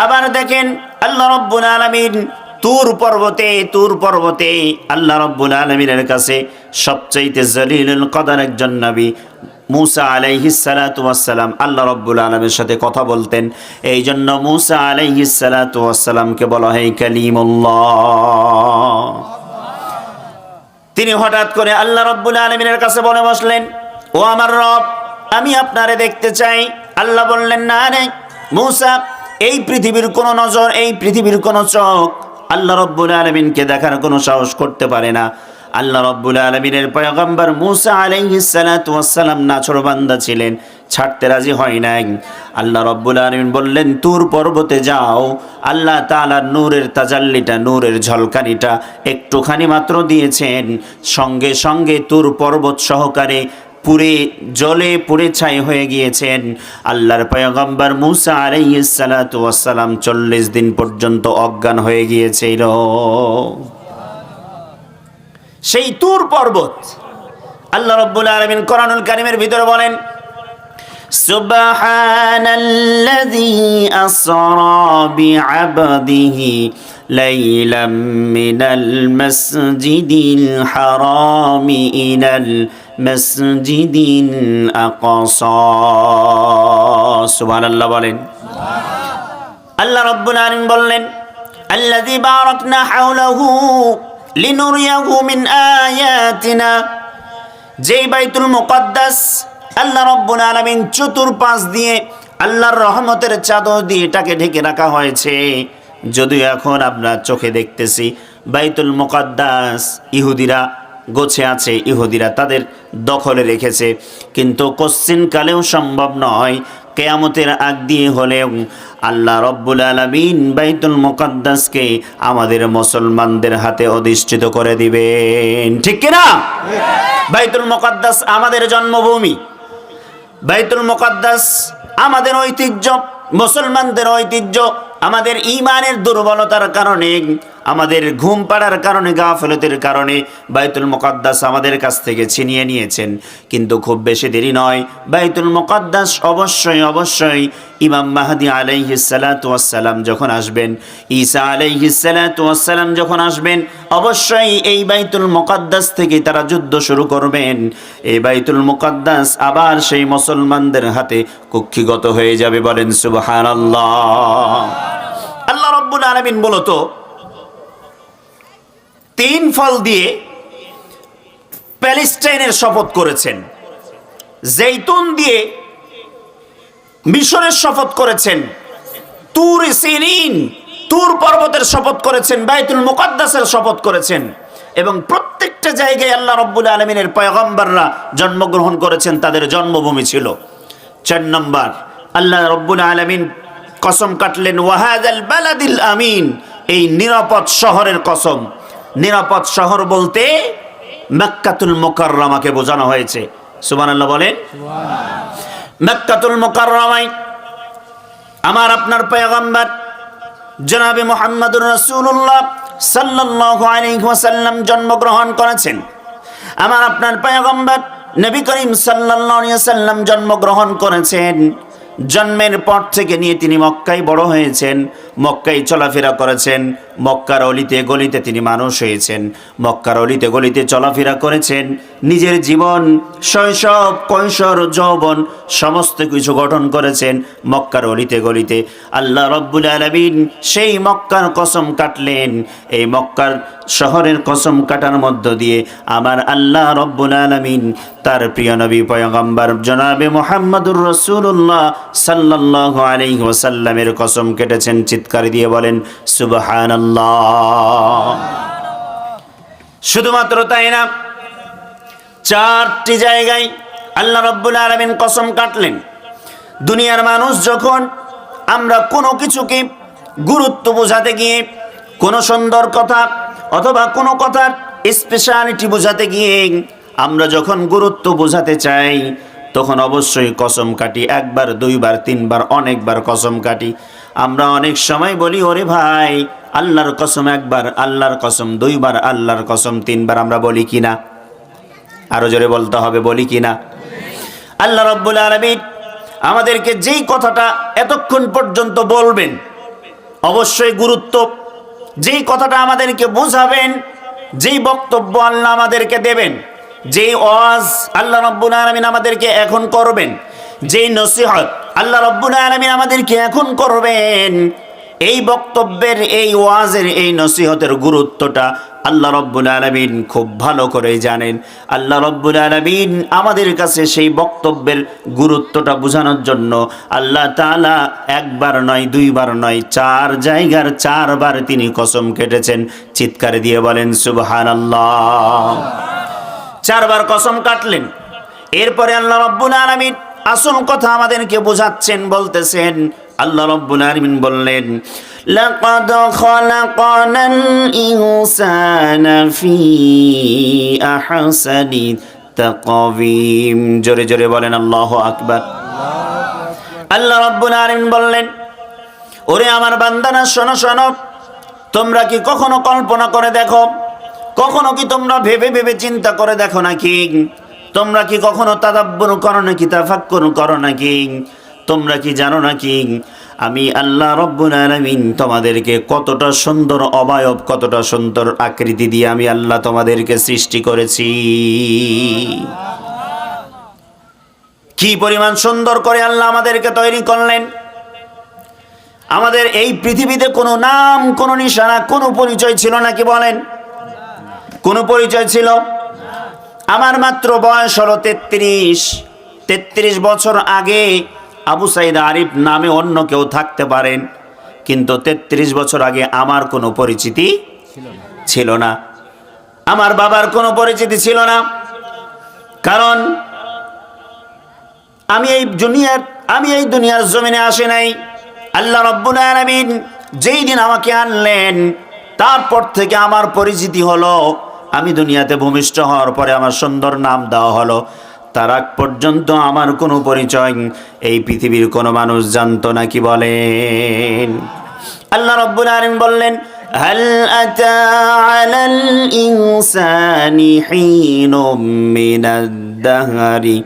আবার দেখেন আল্লাহ রাব্বুল আলামিন তুর পর্বতে আল্লাহ রাব্বুল আলামিনের কাছে সবচাইতে জলিলুল কদর একজন নবী মূসা আলাইহিস সালাতু ওয়াস সালাম আল্লাহ রাব্বুল আলামিনের সাথে কথা বলতেন। এই জন্য মূসা আলাইহিস সালাতু ওয়াস সালামকে বলা হয় কালিমুল্লাহ। তিনি হঠাৎ করে আল্লাহ রাব্বুল আলামিনের কাছে বলে বসলেন, ও আমার রব, আমি আপনারে দেখতে চাই। আল্লাহ বললেন, না রে মূসা, এই পৃথিবীর কোনো নজর, এই পৃথিবীর কোনো চোখ আল্লাহ রাব্বুল আলামিনকে দেখার কোনো সাহস করতে পারে না। আল্লাহ রাব্বুল আলামিনের পয়গম্বর মূসা আলাইহিস সালাতু ওয়াস সালাম নাছোড়বান্দা ছিলেন, ছাড়তে রাজি হয় নাই। আল্লাহ রাব্বুল আলামিন বললেন, তুর পর্বতে যাও। আল্লাহ তাআলার নূরের তাজাল্লিটা, নূরের ঝলকানিটা একটুখানি মাত্র দিয়েছেন, সঙ্গে সঙ্গে তুর পর্বত সহকারে পুরে জলে পুড়ে ছাই হয়ে গিয়েছেন। আল্লাহর পয়গম্বর মূসা আলাইহিস সালাতু ওয়াস সালাম 40 দিন পর্যন্ত অজ্ঞান হয়ে গিয়েছিল। সেই তুর পর্বত আল্লাহ রাব্বুল আলামিন কোরআনুল কারীমের ভিতরে বলেন, সুবহানাল্লাযী আসরা বিআবদিহি লাইলাম মিনাল মাসজিদিল হারামি ইলাল মাসজিদিল আকসা। সুবহানাল্লাহ বলেন। আল্লাহ রাব্বুল আলামিন বললেন, আল্লাযী বারাকনা হাওলাহু লিনুরিয়াহু মিন আয়াতিনা। যেই বাইতুল মুকদ্দাস আল্লাহ রাব্বুল আলামিন চতুর্পাশ দিয়ে আল্লাহর রহমতের চাদর দিয়ে এটাকে ঢেকে রাখা হয়েছে। যদিও এখন আমরা চোখে দেখতেছি বাইতুল মুকদ্দাস ইহুদিরা গোছে আছে, ইহুদিরা তাদের দখলে রেখেছে, কিন্তু কশ্চিন কালেও সম্ভব নয়, কিয়ামতের আগ দিয়ে হলেও আল্লাহ রাব্বুল আলামিন বাইতুল মুকদ্দাসকে আমাদের মুসলমানদের হাতে অধিষ্ঠিত করে দিবেন। ঠিক কি না? বাইতুল মুকদ্দাস আমাদের জন্মভূমি, বাইতুল মুকদ্দাস আমাদের ঐতিহ্য, মুসলমানদের ঐতিহ্য। আমাদের ঈমানের দুর্বলতার কারণে, আমাদের ঘুম পাড়ার কারণে, গাফলতের কারণে বাইতুল মুকদ্দাস আমাদের কাছ থেকে ছিনিয়ে নিয়েছেন। কিন্তু খুব বেশি দেরি নয়, বাইতুল মুকদ্দাস অবশ্যই ইমাম মাহদী আলাইহিস সালাতু ওয়াস সালাম যখন আসবেন, ঈসা আলাইহিস সালাতু ওয়াস সালাম যখন আসবেন, অবশ্যই এই বাইতুল মুকদ্দাস থেকে তারা যুদ্ধ শুরু করবেন। এই বাইতুল মুকদ্দাস আবার সেই মুসলমানদের হাতে কুক্ষিগত হয়ে যাবে। বলেন সুবহানাল্লাহ। আল্লাহ রাব্বুল আলামিন বলতো 3 ফল দিয়ে প্যালেস্টাইনের শপথ করেছেন, জৈতুন দিয়ে মিশরের শপথ করেছেন, তুর সিনিন তুর পর্বতের শপথ করেছেন, বাইতুল মুকদ্দাসের শপথ করেছেন। এবং প্রত্যেকটা জায়গায় আল্লাহ রাব্বুল আলামিনের পয়গম্বররা জন্মগ্রহণ করেছেন, তাদের জন্মভূমি ছিল। 4 নম্বর আল্লাহ রাব্বুল আলামিন কসম কাটলেন, ওয়াহাদাল বালাদিল আমিন, এই নিরাপদ শহরের কসম। নিরাপদ শহর বলতে মক্কাতুল মুকাররমাকে বোঝানো হয়েছে। সুবহানাল্লাহ বলেন। মক্কাতুল মুকাররমায় আমার আপনার পয়গম্বর জনাবে মুহাম্মদুর রাসূলুল্লাহ সাল্লাল্লাহু আলাইহি ওয়াসাল্লাম জন্মগ্রহণ করেছেন। আমার আপনার পয়গম্বর নবী করিম সাল্লাল্লাহু আলাইহি ওয়াসাল্লাম জন্মগ্রহণ করেছেন। জন্মের পর থেকে নিয়ে তিনি মক্কায় বড় হয়েছেন, মক্কায় চলাফেরা করেছেন, মক্কার অলিতে গলিতে তিনি মানুষ হয়েছেন, মক্কার অলিতে গলিতে চলাফেরা করেছেন। নিজের জীবন, শৈশব, কৈশোর, যৌবন সমস্ত কিছু গঠন করেছেন মক্কার অলিতে গলিতে। আল্লাহ রাব্বুল আলামিন সেই মক্কার কসম কাটলেন। এই মক্কার শহরের কসম কাটার মধ্য দিয়ে আমার আল্লাহ রাব্বুল আলামিন তার প্রিয় নবী পয়গম্বর জনাবে মুহাম্মদুর রাসূলুল্লাহ সাল্লাল্লাহু আলাইহি ওয়াসাল্লামের কসম কেটেছেন। চিৎকার দিয়ে বলেন সুবহানাল্লাহ। শুধুমাত্র তাই না, 4টি জায়গায় আল্লাহ রাব্বুল আলামিন কসম কাটলেন। দুনিয়ার মানুষ যখন আমরা কোনো কিছুকে গুরুত্ব বোঝাতে গিয়ে, কোনো সুন্দর কথা অথবা কোনো কথার স্পেশালিটি বোঝাতে গিয়ে আমরা যখন গুরুত্ব বোঝাতে চাই, তখন অবশ্যই কসম কাটি, একবার, দুইবার, তিনবার, অনেকবার কসম কাটি। আমরা অনেক সময় বলি, ওরে ভাই আল্লাহর কসম একবার, আল্লাহর কসম দুইবার, আল্লাহর কসম তিনবার, আমরা বলি কিনা? আরো জোরে বলতে হবে, বলি কিনা? আল্লাহ রাব্বুল আলামিন আমাদেরকে যেই কথাটা এতক্ষণ পর্যন্ত বলবেন, অবশ্যই গুরুত্ব, যেই কথাটা আমাদেরকে বোঝাবেন, যেই বক্তব্য আল্লাহ আমাদেরকে দেবেন, যেই ওয়াজ আল্লাহ রাব্বুল আলামিন আমাদেরকে এখন করবেন, যেই নসিহত আল্লাহ রাব্বুল আলামিন আমাদেরকে এখন করবেন, এই বক্তব্যের, এই ওয়াজের, এই নসিহতের গুরুত্বটা আল্লাহ রাব্বুল আলামিন খুব ভালো করে জানেন। আল্লাহ রাব্বুল আলামিন আমাদের কাছে সেই বক্তব্যের গুরুত্বটা বোঝানোর জন্য আল্লাহ তাআলা একবার নয়, দুইবার নয়, 4 জায়গার 4 বার তিনি কসম কেটেছেন। চিৎকার দিয়ে বলেন সুবহানাল্লাহ। 4 বার কসম কাটলেন। এরপরে আল্লাহ রাব্বুল আলামিন আসল কথা আমাদেরকে বোঝাচ্ছেন, বলতেছেন। আল্লাহ রাব্বুল আলামিন বললেন, লাকাদ খালাকানাল ইনসানা ফি আহসানি তাকওয়িম। জোরে জোরে বলেন আল্লাহু আকবার। আল্লাহ রাব্বুল আলামিন বললেন, ওরে আমার বান্দারা শোনো শোনো, তোমরা কি কখনো কল্পনা করে দেখো, কখনো কি তোমরা ভেবে ভেবে চিন্তা করে দেখো নাকি? তোমরা কি কখনো তাদাব্বুর করো নাকি, তাফাক্কুর করো নাকি? তোমরা কি জানো নাকি আমি আল্লাহ রাব্বুল আলামিন তোমাদেরকে কতটা সুন্দর অবয়ব, কতটা সুন্দর আকৃতি দিয়ে আমি আল্লাহ তোমাদেরকে সৃষ্টি করেছি? কি পরিমাণ সুন্দর করে আল্লাহ আমাদেরকে তৈরি করলেন। আমাদের এই পৃথিবীতে কোনো নাম, কোনো নিশানা, কোনো পরিচয় ছিল নাকি বলেন? কোনো পরিচয় ছিল? আমার মাত্র বয়স হলো 33 বছর আগে আবু সাইদ আরিফ নামে অন্য কেউ থাকতে পারেন, কিন্তু 33 বছর আগে আমার কোনো পরিচিতি ছিল না। আমার বাবার কোনো পরিচিতি ছিল না, কারণ আমি এই দুনিয়ার জমিনে আসি নাই। আল্লাহ রাব্বুল আলামিন যেই দিন আমাকে আনলেন, তারপর থেকে আমার পরিচিতি হলো। আমি দুনিয়াতে ভূমিষ্ঠ হওয়ার পরে আমার সুন্দর নাম দেওয়া হলো। তার আগ পর্যন্ত আমার কোনো পরিচয় এই পৃথিবীর কোনো মানুষ জানতো না। কি বলেন? আল্লাহ রাব্বুল আলামিন বললেন, হাল আতা আলাল ইনসানি হিনুম মিনাদ দাহরি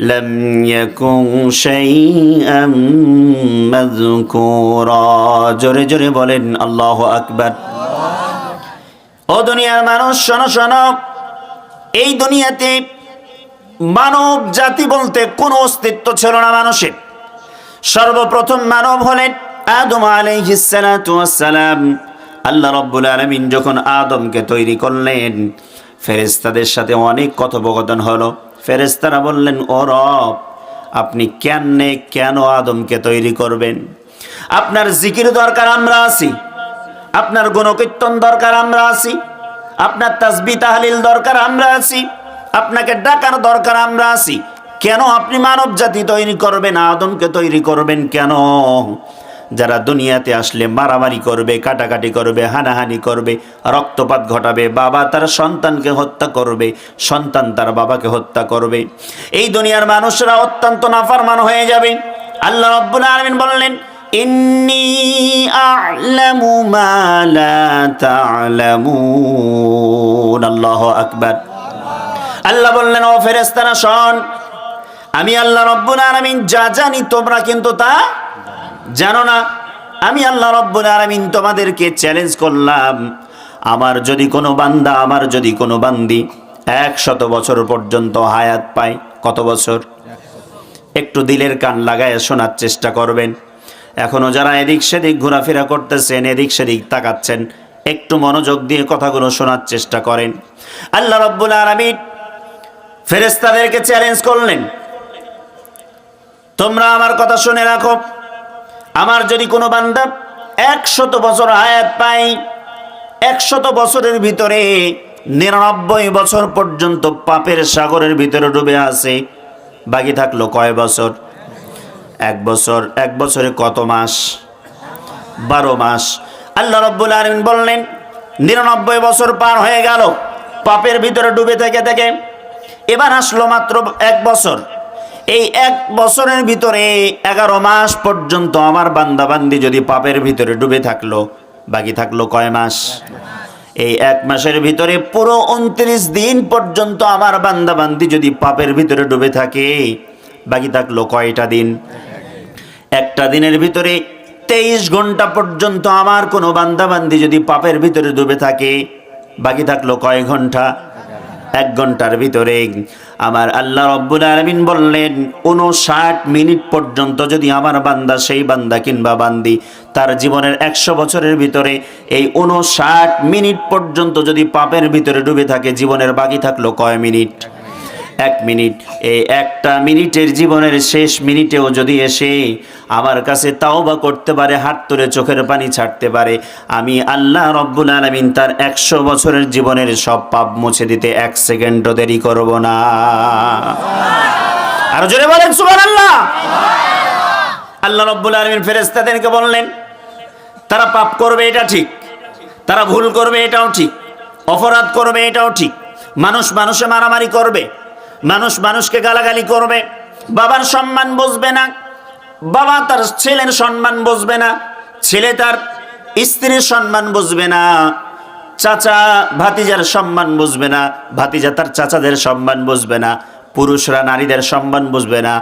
লাম ইয়াকুন শাইআম মাযকুরা। জোরে জোরে বলেন আল্লাহু আকবার। ও দুনিয়ার মানুষ শোনো শোনো, এই দুনিয়াতে মানব জাতি বলতে কোনো অস্তিত্ব ছিল না মানুষের। সর্বপ্রথম মানব হলেন আদম আলাইহিস সালাতু ওয়াস সালাম। আল্লাহ রাব্বুল আলামিন যখন আদমকে তৈরি করলেন, ফেরেশতাদের সাথে অনেক কথোপকথন হলো। ফেরেশতারা বললেন, ও রব, আপনি কেন আদমকে তৈরি করবেন? আপনার জিকির দরকার, আমরা আছি। আপনার গুণকীর্তন দরকার, আমরা আছি। আপনার তাসবিহ তাহলিল দরকার, আমরা আছি। আপনাকে ডাকার দরকার, আমরা আছি। কেন আপনি মানব জাতি তৈরি করবেন, আদমকে তৈরি করবেন কেন? যারা দুনিয়াতে আসলে মারামারি করবে, কাটাকাটি করবে, হানাহানি করবে, রক্তপাত ঘটাবে, বাবা তার সন্তানকে হত্যা করবে, সন্তান তার বাবাকে হত্যা করবে, এই দুনিয়ার মানুষরা অত্যন্ত নাফরমান হয়ে যাবে। আল্লাহ রাব্বুল আলামিন বললেন, ইন্নী আ'লামু মা লা তা'লামুন। আল্লাহু আকবার। আল্লাহ বললেন, ও ফেরেশতারা শোন, আমি আল্লাহ রাব্বুল আলামিন যা জানি তোমরা কিন্তু তা জানো না। আমি আল্লাহ রাব্বুল আলামিন তোমাদেরকে চ্যালেঞ্জ করলাম, আমার যদি কোনো বান্দা, আমার যদি কোনো বান্দি 100 বছর পর্যন্ত হায়াত পায়, কত বছর? একটু দিলের কান লাগায় শোনার চেষ্টা করবেন। এখনো যারা এদিক সেদিক ঘোরাফেরা করতেছেন, এদিক সেদিক তাকাচ্ছেন, একটু মনোযোগ দিয়ে কথাগুলো শোনার চেষ্টা করেন। আল্লাহ রাব্বুল আলামিন ফেরেশতাদেরকে চ্যালেঞ্জ করলেন, তোমরা আমার কথা শুনে রাখো, আমার যদি কোনো বান্দা 100 বছর হায়াত পায়, 100 বছরের ভিতরে 99 বছর পর্যন্ত পাপের সাগরের ভিতরে ডুবে আছে, বাকি থাকলো কয় বছর? 1 বছর। 1 বছরে কত মাস? 12 মাস। আল্লাহ রাব্বুল আলামিন বললেন, 99 বছর পার হয়ে গেল পাপের ভিতরে ডুবে থেকে থেকে, এবার আসলো মাত্র 1 বছর। এই 1 বছরের ভিতরে 11 মাস পর্যন্ত আমার বান্দাবান্দি যদি পাপের ভিতরে ডুবে থাকলো, বাকি থাকলো কয় মাস? এই 1 মাসের ভিতরে পুরো 29 দিন পর্যন্ত আমার বান্দাবান্দি যদি পাপের ভিতরে ডুবে থাকে, বাকি থাকলো কয়টা দিন? একটা দিনের ভিতরে 23 ঘন্টা পর্যন্ত আমার কোনো বান্দাবান্দি যদি পাপের ভিতরে ডুবে থাকে, বাকি থাকলো কয় ঘন্টা? 1 ঘন্টার ভিতরে আমার আল্লাহ রব্বুল আলামিন বললেন 59 মিনিট পর্যন্ত যদি আমার বান্দা, সেই বান্দা কিংবা বান্দি তার জীবনের 100 বছরের ভিতরে এই 59 মিনিট পর্যন্ত যদি পাপের ভিতরে ডুবে থাকে, জীবনের বাকি থাকলো কয় মিনিট? 1 মিনিট। এই 1টা মিনিটের জীবনের শেষ মিনিটেও যদি এসে আমার কাছে তাওবা করতে পারে, হাত তুলে চোখের পানি ছাড়তে পারে, আমি আল্লাহ রব্বুল আলামিন তার 100 বছরের জীবনের সব পাপ মুছে দিতে 1 সেকেন্ডও দেরি করব না। আরো জোরে বলেন সুবহানাল্লাহ। আল্লাহ রব্বুল আলামিন ফেরেশতাদেরকে বললেন, তারা পাপ করবে এটা ঠিক, তারা ভুল করবে এটাও ঠিক, অপরাধ করবে এটাও ঠিক, মানুষ মানুষে মারামারি করবে, মানুষ মানুষকে গালাগালি করবে, বাবার সম্মান বুঝবে না, বাবা তার ছেলের সম্মান বুঝবে না, ছেলে তার স্ত্রীর সম্মান বুঝবে না, চাচা ভাতিজার সম্মান বুঝবে না, ভাতিজা তার চাচাদের সম্মান বুঝবে না, পুরুষরা নারীদের সম্মান বুঝবে না,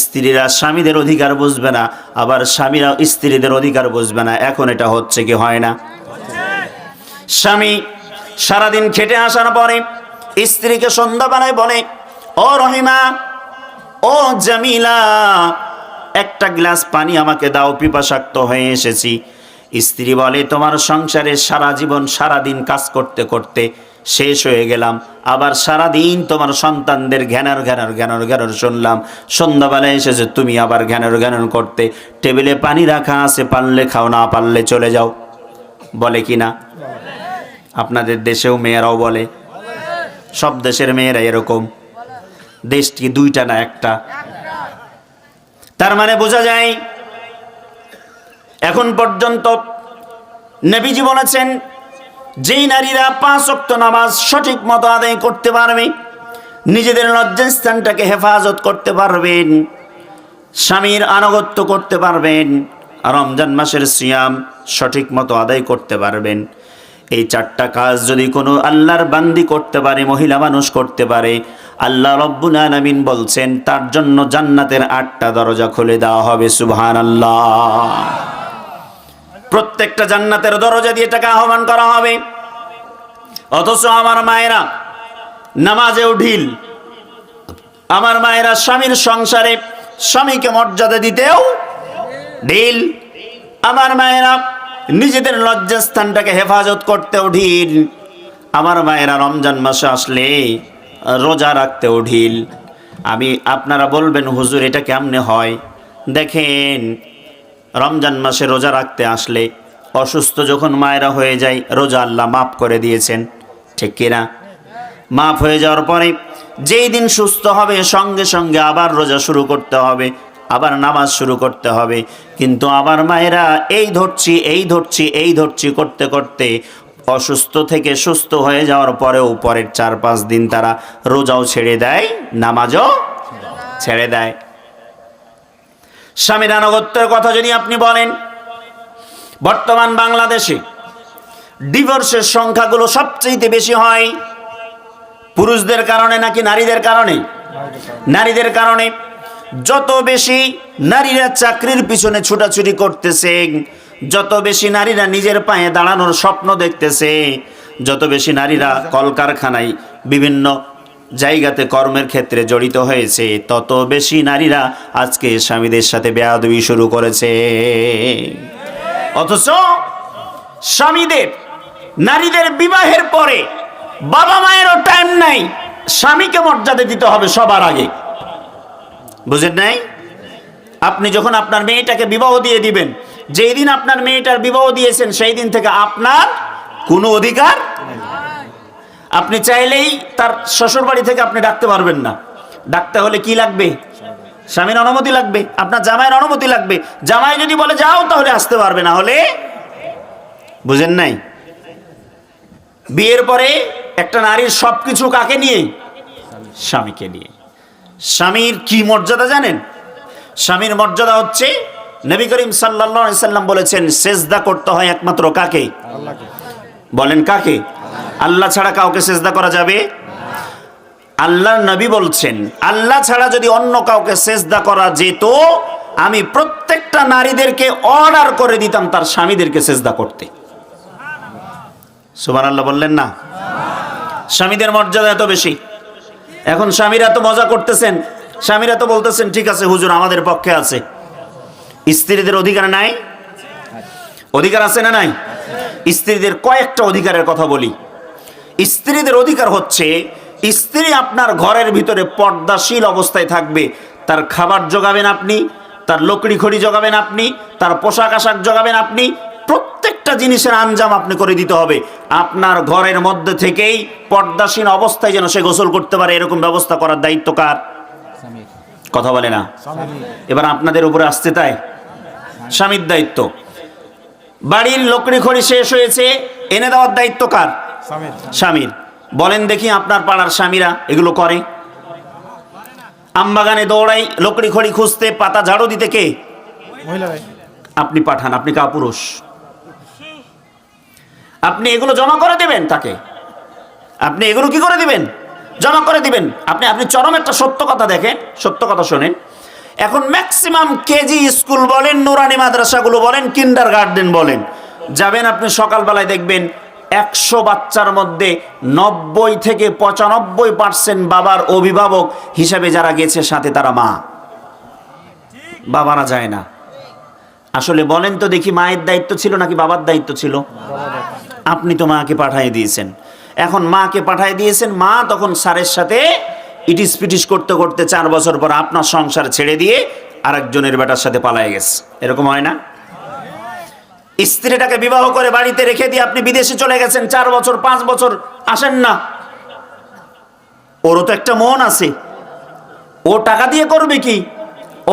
স্ত্রীরা স্বামীদের অধিকার বুঝবে না, আবার স্বামীরা স্ত্রীদের অধিকার বুঝবে না। এখন এটা হচ্ছে কি হয় না? স্বামী সারাদিন খেটে আসার পরে স্ত্রীকে সন্ধ্যাবেলায় বলে, ও রহিমা, ও জামিলা, একটা গ্লাস পানি আমাকে দাও, পিপাসাক্ত হয়ে এসেছি। স্ত্রী বলে, তোমার সংসারে সারা জীবন সারাদিন কাজ করতে করতে শেষ হয়ে গেলাম, আবার সারাদিন তোমার সন্তানদের ঘ্যানর ঘ্যানর ঘ্যানর ঘ্যানর শুনলাম, সন্ধ্যাবেলায় এসেছে তুমি আবার ঘ্যানর ঘ্যানর করতে, টেবিলে পানি রাখা আছে, পারলে খাও, না পারলে চলে যাও। বলে কি না? আপনাদের দেশেও মেয়েরাও বলে, সব দেশের মেয়েরা এরকম। দেশটি 2টা না 1টা। তার মানে বোঝা যায় এখন পর্যন্ত নবীজি বলেছেন, যেই নারীরা 5 ওয়াক্ত নামাজ সঠিক মতো আদায় করতে পারবে, নিজেদের লজ্জাস্থানটাকে হেফাজত করতে পারবেন, স্বামীর আনুগত্য করতে পারবেন, রমজান মাসের সিয়াম সঠিক মতো আদায় করতে পারবেন, এই 4টা কাজ যদি কোনো আল্লাহর বান্দি করতে পারে, মহিলা মানুষ করতে পারে, আল্লাহ রব্বুল আলামিন বলছেন তার জন্য জান্নাতের 8টা দরজা খুলে দেওয়া হবে। সুবহানাল্লাহ। প্রত্যেকটা জান্নাতের দরজা দিয়ে টাকা আহ্বান করা হবে। অথচ আমার মায়েরা নামাজেও ঢিল, আমার মায়েরা স্বামীর সংসারে স্বামীকে মর্যাদা দিতেও ঢিল, আমার মায়েরা নিজেদের লজ্জাস্থানটাকে হেফাজত করতেও ঢিল, আমার মায়েরা রমজান মাসে আসলে রোজা রাখতেও ঢিল। আপনারা বলবেন, হুজুর এটা কেমনে হয়? দেখেন, রমজান মাসে রোজা রাখতে আসলে অসুস্থ যখন মায়েরা হয়ে যায়, রোজা আল্লাহ মাফ করে দিয়েছেন, ঠিক কিনা? মাফ হয়ে যাওয়ার পরে যেই দিন সুস্থ হবে সঙ্গে সঙ্গে আবার রোজা শুরু করতে হবে, আবার নামাজ শুরু করতে হবে। কিন্তু আমার মায়েরা এই ধরছি এই ধরছি এই ধরছি করতে করতে অসুস্থ থেকে সুস্থ হয়ে যাওয়ার পরেও পরের 4-5 দিন তারা রোজাও ছেড়ে দেয়, নামাজও ছেড়ে দেয়। স্বামীর আনুগত্যের কথা যদি আপনি বলেন, বর্তমান বাংলাদেশে ডিভোর্সের সংখ্যাগুলো সবচেয়ে বেশি হয় পুরুষদের কারণে নাকি নারীদের কারণে? নারীদের কারণে। যত বেশি নারীরা চাকরির পিছনে ছুটাছুটি করতেছে, যত বেশি নারীরা নিজের পায়ে দাঁড়ানোর স্বপ্ন দেখতেছে, যত বেশি নারীরা কলকারখানায় বিভিন্ন জায়গাতে কর্মের ক্ষেত্রে জড়িত হয়েছে, তত বেশি নারীরা আজকে স্বামীদের সাথে বেয়াদবি শুরু করেছে। অথচ স্বামীদের, নারীদের বিবাহের পরে বাবা মায়েরও টাইম নাই, স্বামীকে মর্যাদা দিতে হবে সবার আগে। বুঝেন নাই? আপনি যখন আপনার মেয়েটাকে বিবাহ দিয়ে দিবেন, যেই দিন আপনার মেয়েটার বিবাহ দিয়েছেন সেই দিন থেকে আপনার কোনো অধিকার, আপনি চাইলেই তার শ্বশুর বাড়ি থেকে আপনি ডাকতে পারবেন না। ডাকতে হলে কি লাগবে? স্বামীর অনুমতি লাগবে, আপনার জামাইয়ের অনুমতি লাগবে। জামাই যদি বলে যাও তাহলে আসতে পারবে, না হলে। বুঝেন নাই? বিয়ের পরে একটা নারীর সবকিছু কাকে নিয়ে? স্বামীকে নিয়ে। স্বামীর কি মর্যাদা জানেন? স্বামীর মর্যাদা হচ্ছে নবী করিম সাল্লাল্লাহু আলাইহি সাল্লাম বলেছেন সেজদা করতে হয় একমাত্র কাকে? আল্লাহকে। বলেন কাকে? আল্লাহ ছাড়া কাউকে সেজদা করা যাবে? আল্লাহর নবী বলছেন আল্লাহ ছাড়া যদি অন্য কাউকে সেজদা করা যেত, আমি প্রত্যেকটা নারীদেরকে অর্ডার করে দিতাম তার স্বামীদেরকে সেজদা করতে। সুবহানাল্লাহ বললেন না? স্বামীদের মর্যাদা এত বেশি। এখন স্বামীরা তো মজা করতেছেন, স্বামীরা তো বলতেছেন ঠিক আছে হুজুর আমাদের পক্ষে আছে। স্ত্রীদের অধিকার নাই? অধিকার আছে না নাই? স্ত্রীদের কয়েকটা অধিকারের কথা বলি। স্ত্রীদের অধিকার হচ্ছে স্ত্রী আপনার ঘরের ভিতরে পর্দাশীল অবস্থায় থাকবে। তার খাবার জোগাবেন আপনি, তার লকড়ি খড়ি জোগাবেন আপনি, তার পোশাক আশাক জোগাবেন আপনি, প্রত্যেকটা জিনিসের আঞ্জাম আপনি করে দিতে হবে। আপনার ঘরের মধ্যে থেকেই পর্দাসীন অবস্থায় যেন সে গোসল করতে পারে এরকম ব্যবস্থা করার দায়িত্ব কার? কথা বলে না? এবার আপনাদের উপরে আসছে তাই স্বামীর দায়িত্ব। বাড়ির লকড়ি খড়ি শেষ হয়েছে, এনে দেওয়ার দায়িত্ব কার? স্বামীর। বলেন দেখি আপনার পাড়ার স্বামীরা এগুলো করে? আমবাগানে দৌড়াই লকড়ি খড়ি খুঁজতে, পাতা ঝাড়ু দিতে কে? আপনি পাঠান, আপনি কাপুরুষ। আপনি এগুলো জমা করে দেবেন তাকে? আপনি এগুলো কি করে দিবেন? জমা করে দিবেন। আপনি চরম একটা সত্য কথা দেখেন, সত্য কথা শোনেন। এখন ম্যাক্সিমাম কেজি স্কুল বলেন, নুরানি মাদ্রাসাগুলো বলেন, কিন্ডার গার্ডেন বলেন, যাবেন আপনি সকালবেলায় দেখবেন 100 বাচ্চার মধ্যে 90 থেকে 95% বাবার অভিভাবক হিসাবে যারা গেছে সাথে তারা মা। বাবারা যায় না। আসলে বলেন তো দেখি মায়ের দায়িত্ব ছিল নাকি বাবার দায়িত্ব ছিল? আপনি তো মাকে পাঠিয়ে দিয়েছেন। এখন মাকে পাঠিয়ে দিয়েছেন, মা তখন স্যারের সাথে ইটিস পিটিস করতে করতে 4 বছর পর আপনার সংসার ছেড়ে দিয়ে আরেকজনের বেটার সাথে পালায়ে গেছে। এরকম হয় না? স্ত্রীটাকে বিবাহ করে বাড়িতে রেখে দিয়ে আপনি বিদেশে চলে গেছেন, 4 বছর 5 বছর আসেন না। ওরও তো একটা মন আছে, ও টাকা দিয়ে করবে কি?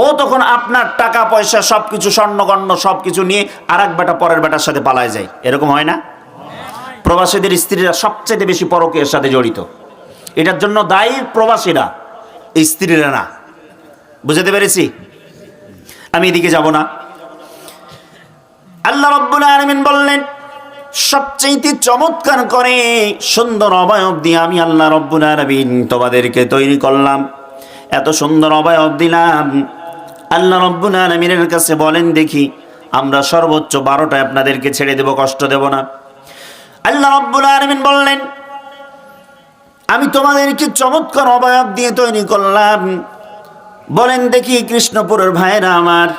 ও তখন আপনার টাকা পয়সা সবকিছু স্বর্ণগণ্য সবকিছু নিয়ে আরেক বেটা পরের বেটার সাথে পালায় যায়। এরকম হয় না? প্রবাসীদের স্ত্রীরা সবচেয়ে বেশি পরকীয়ার সাথে জড়িত। এটার জন্য দায়ী প্রবাসীরা, স্ত্রীরা না। বুঝতে পেরেছি? আমি এদিকে যাব না। আল্লাহ রাব্বুল আলামিন বললেন সবচেয়ে চমৎকার করে সুন্দর অবয়ব দিয়ে আমি আল্লাহ রাব্বুল আলামিন তোমাদেরকে তৈরি করলাম, এত সুন্দর অবয়ব দিলাম। আল্লাহ রাব্বুল আলামিনের কাছে বলেন দেখি, আমরা সর্বোচ্চ 12টায় আপনাদেরকে ছেড়ে দেব, কষ্ট দেব না। আল্লাহ রাব্বুল আলামিন বললেন আমি তোমাদেরকে চমৎকার অবয়ব দিয়ে তৈরি করলাম। বলেন দেখি কৃষ্ণপুরের ভাইরা আমার,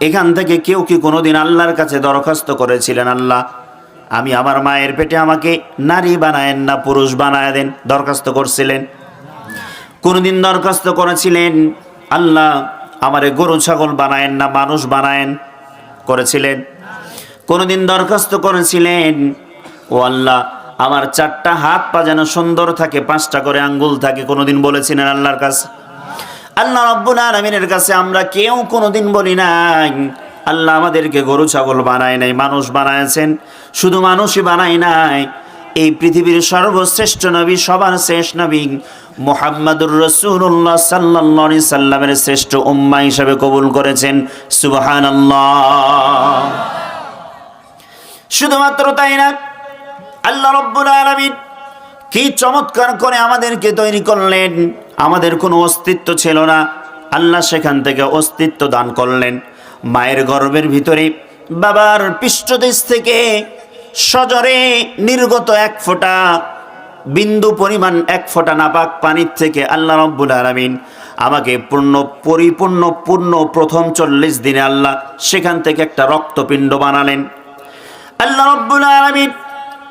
এখান থেকে কেউ কি কোনোদিন আল্লাহর কাছে দরখাস্ত করেছিলেন আল্লাহ আমি আমার মায়ের পেটে আমাকে নারী বানায়েন না পুরুষ বানায় দেন? দরখাস্ত করছিলেন? কোনোদিন দরখাস্ত করেছিলেন আল্লাহ আমারে গরু ছাগল বানায়েন না মানুষ বানায়েন? করেছিলেন? কোনোদিন দরখাস্ত করেছিলেন ও আল্লাহ আমার 4টা হাত পা যেন সুন্দর থাকে, 5টা করে আঙ্গুল থাকে? কোনোদিন বলেছিলেন আল্লাহর কাছে? আল্লাহ রাব্বুল আলামিনের কাছে আমরা কেউ কোনোদিন বলি নাই আল্লাহ আমাদেরকে গরু ছাগল বানায় নাই, মানুষ বানায়ছেন। শুধু মানুষই বানায় নাই, এই পৃথিবীর সর্বশ্রেষ্ঠ নবী, সবার শেষ নবী মুহাম্মাদুর রাসূলুল্লাহ সাল্লাল্লাহু আলাইহি সাল্লামের শ্রেষ্ঠ উম্মাহ হিসেবে কবুল করেছেন। সুবহানাল্লাহ। শুধুমাত্র তাই না, আল্লাহ রাব্বুল আলামিন কি চমৎকার করে আমাদেরকে তৈরি করলেন। আমাদের কোনো অস্তিত্ব ছিল না, আল্লাহ সেখান থেকে অস্তিত্ব দান করলেন। মায়ের গর্ভের ভিতরে বাবার পৃষ্ঠদেশ থেকে সজরে নির্গত 1 ফোঁটা বিন্দু পরিমাণ 1 ফোঁটা নাপাক পানির থেকে আল্লাহ রাব্বুল আলামিন আমাকে পরিপূর্ণ প্রথম 40 দিনে আল্লাহ সেখান থেকে একটা রক্তপিণ্ড বানালেন। আল্লাহ রাব্বুল আলামিন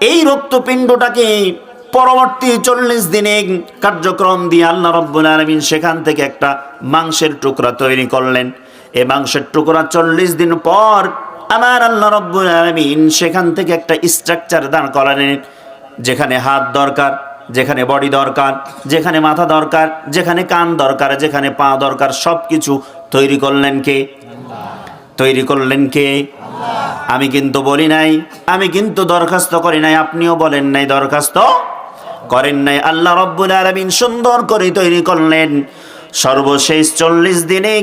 এই রক্তপিণ্ডটাকে পরবর্তী 40 দিনে কার্যক্রম দিয়ে আল্লাহ রাব্বুল আলামিন সেখান থেকে একটা মাংসের টুকরা তৈরি করলেন। এই মাংসের টুকরা 40 দিন পর আমার আল্লাহ রাব্বুল আলামিন সেখান থেকে একটা স্ট্রাকচার দান করালেন, যেখানে হাত দরকার, যেখানে বডি দরকার, যেখানে মাথা দরকার, যেখানে কান দরকার, যেখানে পা দরকার, সব কিছু তৈরি করলেন কে? তৈরি করলেন কে? আমি কিন্তু বলি নাই, আমি কিন্তু দরখাস্ত করি নাই, আপনিও বলেন নাই দরখাস্ত করেন নাই। আল্লাহ রাব্বুল আলামিন সুন্দর করে তৈরি করলেন। সর্বশেষ 40 দিনে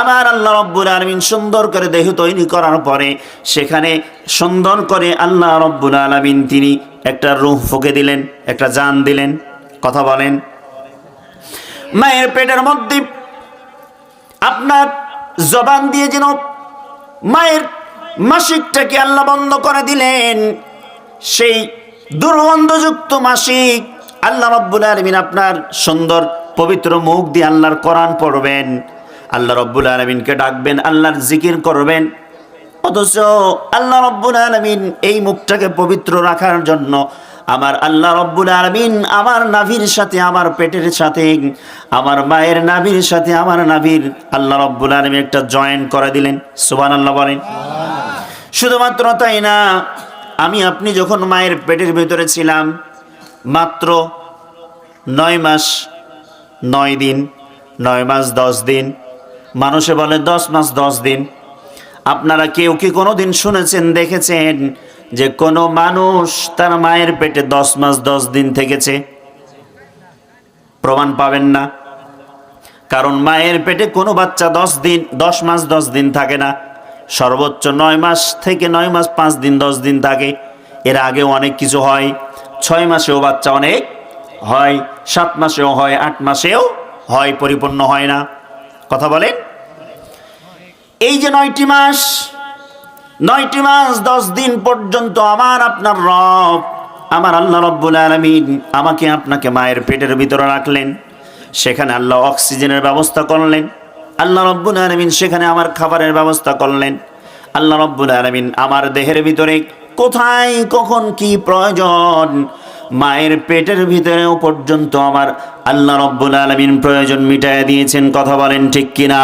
আমার আল্লাহ রাব্বুল আলামিন সুন্দর করে দেহ তৈরি করার পরে সেখানে সুন্দর করে আল্লাহ রাব্বুল আলামিন তিনি একটা রূহ ফুঁকে দিলেন, একটা জান দিলেন। কথা বলেন। মায়ের পেটের মধ্যে আপনার জবান দিয়ে যেন মায়ের মাসিকটাকে আল্লাহ বন্ধ করে দিলেন। সেই দুর্গন্ধযুক্ত মাসিক আল্লাহ রাব্বুল আলামিন আপনার সুন্দর পবিত্র মুখ দিয়ে আল্লাহর কোরআন পড়বেন, আল্লাহ রাব্বুল আলামিনকে ডাকবেন, আল্লাহর জিকির করবেন। অথচ আল্লাহ রাব্বুল আলামিন এই মুখটাকে পবিত্র রাখার জন্য আমার আল্লাহ রাব্বুল আলামিন আমার নাভির সাথে, আমার পেটের সাথে, আমার মায়ের নাভির সাথে আমার নাভির আল্লাহ রাব্বুল আলামিন একটা জয়েন্ট করে দিলেন। সুবহানাল্লাহ বলেন। শুধুমাত্র তাই না, আমি আপনি যখন মায়ের পেটের ভিতরে ছিলাম মাত্র 9 মাস 9 দিন, 9 মাস 10 দিন, মানুষে বলে 10 মাস 10 দিন। আপনারা কেউ কি কোনোদিন শুনেছেন, দেখেছেন যে কোনো মানুষ তার মায়ের পেটে 10 মাস 10 দিন থেকেছে? প্রমাণ পাবেন না। কারণ মায়ের পেটে কোনো বাচ্চা 10 মাস 10 দিন থাকে না। সর্বোচ্চ 9 মাস থেকে 9 মাস 5 দিন 10 দিন থাকে। এর আগেও অনেক কিছু হয়। 6 মাসেও বাচ্চা অনেক হয়, 7 মাসেও হয়, 8 মাসেও হয়, পরিপূর্ণ হয় না। কথা বলেন। এই যে 9টি মাস 10 দিন পর্যন্ত আমার আপনার রব, আমার আল্লাহ রাব্বুল আলামিন আমাকে আপনাকে মায়ের পেটের ভিতরে রাখলেন। সেখানে আল্লাহ অক্সিজেনের ব্যবস্থা করলেন। আল্লাহ রাব্বুল আলামিন সেখানে আমার খাবারের ব্যবস্থা করলেন। আল্লাহ রাব্বুল আলামিন আমার দেহের ভিতরে কোথায় কখন কি প্রয়োজন, মায়ের পেটের ভিতরেও পর্যন্ত আমার আল্লাহ রাব্বুল আলামিন প্রয়োজন মিটাইয়া দিয়েছেন। কথা বলেন ঠিক কিনা?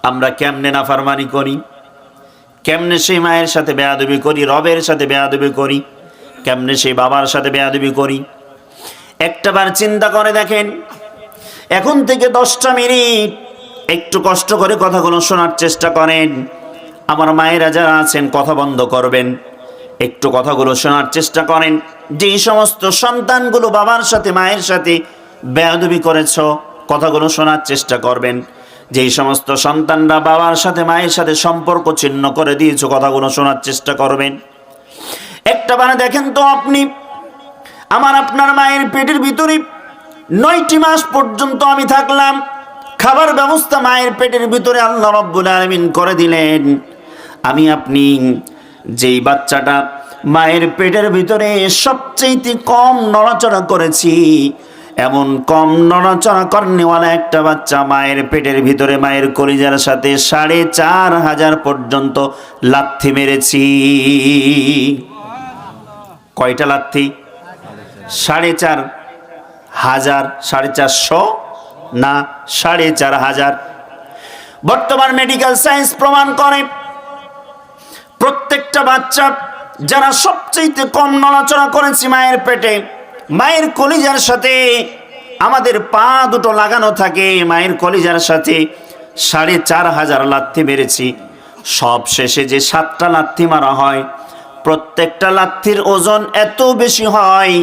আমরা কেমনে নাফরমানি করি, কেমনে সেই মায়ের সাথে বেয়াদবি করি, রবের সাথে বেয়াদবি করি, কেমনে সেই বাবার সাথে বেয়াদবি করি। একটাবার চিন্তা করে দেখেন। এখন থেকে 10টা মিনিট একটু কষ্ট করে কথাগুলো শোনার চেষ্টা করেন। আমার মায়েরা যারা আছেন কথা বন্ধ করবেন, একটু কথাগুলো শোনার চেষ্টা করেন। যেই সমস্ত সন্তানগুলো বাবার সাথে মায়ের সাথে বেয়াদবি করেছ, কথাগুলো শোনার চেষ্টা করবেন। যেই সমস্ত সন্তানরা বাবার সাথে মায়ের সাথে সম্পর্ক ছিন্ন করে দিয়েছ, কথাগুলো শোনার চেষ্টা করবেন। একটাবার দেখেন তো, আপনি আমার আপনার মায়ের পেটের ভিতরে 9টি মাস পর্যন্ত আমি থাকলাম। খাবার ব্যবস্থা মায়ের পেটের ভিতরে আল্লাহ রাব্বুল আলামিন করে দিলেন। আমি আপনি যেই বাচ্চাটা মায়ের পেটের ভিতরে সবচেয়ে কম নড়াচড়া করেছি, এমন কম নড়াচড়া করনেওয়ালা একটা বাচ্চা মায়ের পেটের ভিতরে মায়ের কলিজার সাথে 4500 পর্যন্ত লাথি মেরেছি। কয়টা লাথি? 4500, 450 না, 4500। বর্তমান মেডিকেল সায়েন্স প্রমাণ করে প্রত্যেকটা বাচ্চা যারা সবচেয়ে কম নড়াচড়া করেছি মায়ের পেটে, মায়ের কলিজার সাথে আমাদের পা দুটো লাগানো থাকে, মায়ের কলিজার সাথে 4500 লাথি মেরেছি। সব শেষে যে 7টা লাথি মারা হয়, প্রত্যেকটা লাথির ওজন এত বেশি হয়,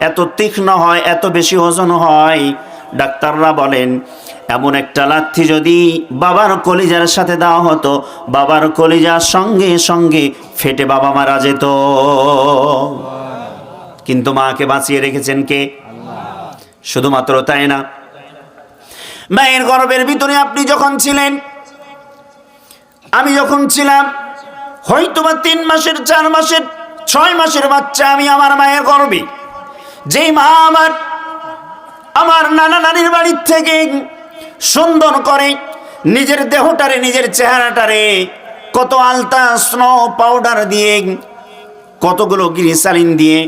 এত তীক্ষ্ণ হয়, এত বেশি ওজন হয়, ডাক্তাররা বলেন এমন একটা লাথি যদি বাবার কলিজার সাথে দেওয়া হতো, বাবার কলিজার সঙ্গে সঙ্গে ফেটে বাবা মারা যেত। কিন্তু মাকে বাঁচিয়ে রেখেছেন কে? শুধুমাত্র তাই না, মায়ের গর্ভের ভিতরে আপনি যখন ছিলেন, আমি যখন ছিলাম, হয়তোবা 3 মাসের, 4 মাসের, 6 মাসের বাচ্চা আমি আমার মায়ের গর্ভে। যেই মা আমার নানা নানির বাড়ির থেকে সুন্দর করে নিজের দেহটারে, নিজের চেহারাটারে কত আলতা স্নো পাউডার দিয়ে, কতগুলো গ্লিসারিন দিয়ে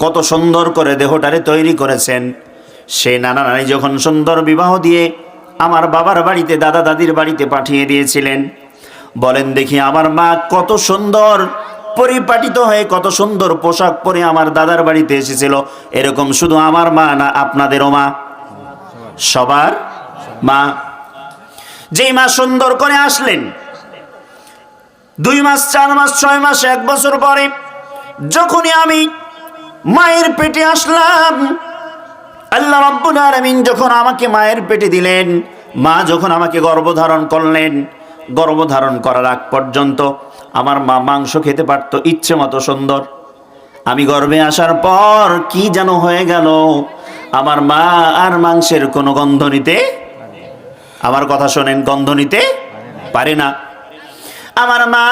কত সুন্দর করে দেহটারে তৈরি করেছেন, সে নানা নানি যখন সুন্দর বিবাহ দিয়ে আমার বাবার বাড়িতে, দাদা দাদির বাড়িতে পাঠিয়ে দিয়েছিলেন, বলেন দেখি আমার মা কত সুন্দর পরিপাটিত হয়ে, কত সুন্দর পোশাক পরে আমার দাদার বাড়িতে এসেছিল। এরকম শুধু আমার মা না, আপনাদেরও মা, সবার মা। যেই মা সুন্দর করে আসলেন, 2 মাস, 4 মাস, 6 মাস, 1 বছর পরে যখনই আমি মায়ের পেটে আসলাম। আল্লাহ রাব্বুল আলামিন যখন আমাকে মায়ের পেটে দিলেন, মা যখন আমাকে গর্ভধারণ করলেন, গর্ভধারণ করার আগ পর্যন্ত আমার মা মাংস খেতে পারতো ইচ্ছে মতো সুন্দর। আমি গর্ভে আসার পর কি যেন হয়ে গেল, আমার মা আর মাংসের কোনো গন্ধ নিতে, আমার কথা শোনেন, গন্ধ নিতে পারে না। আমার মা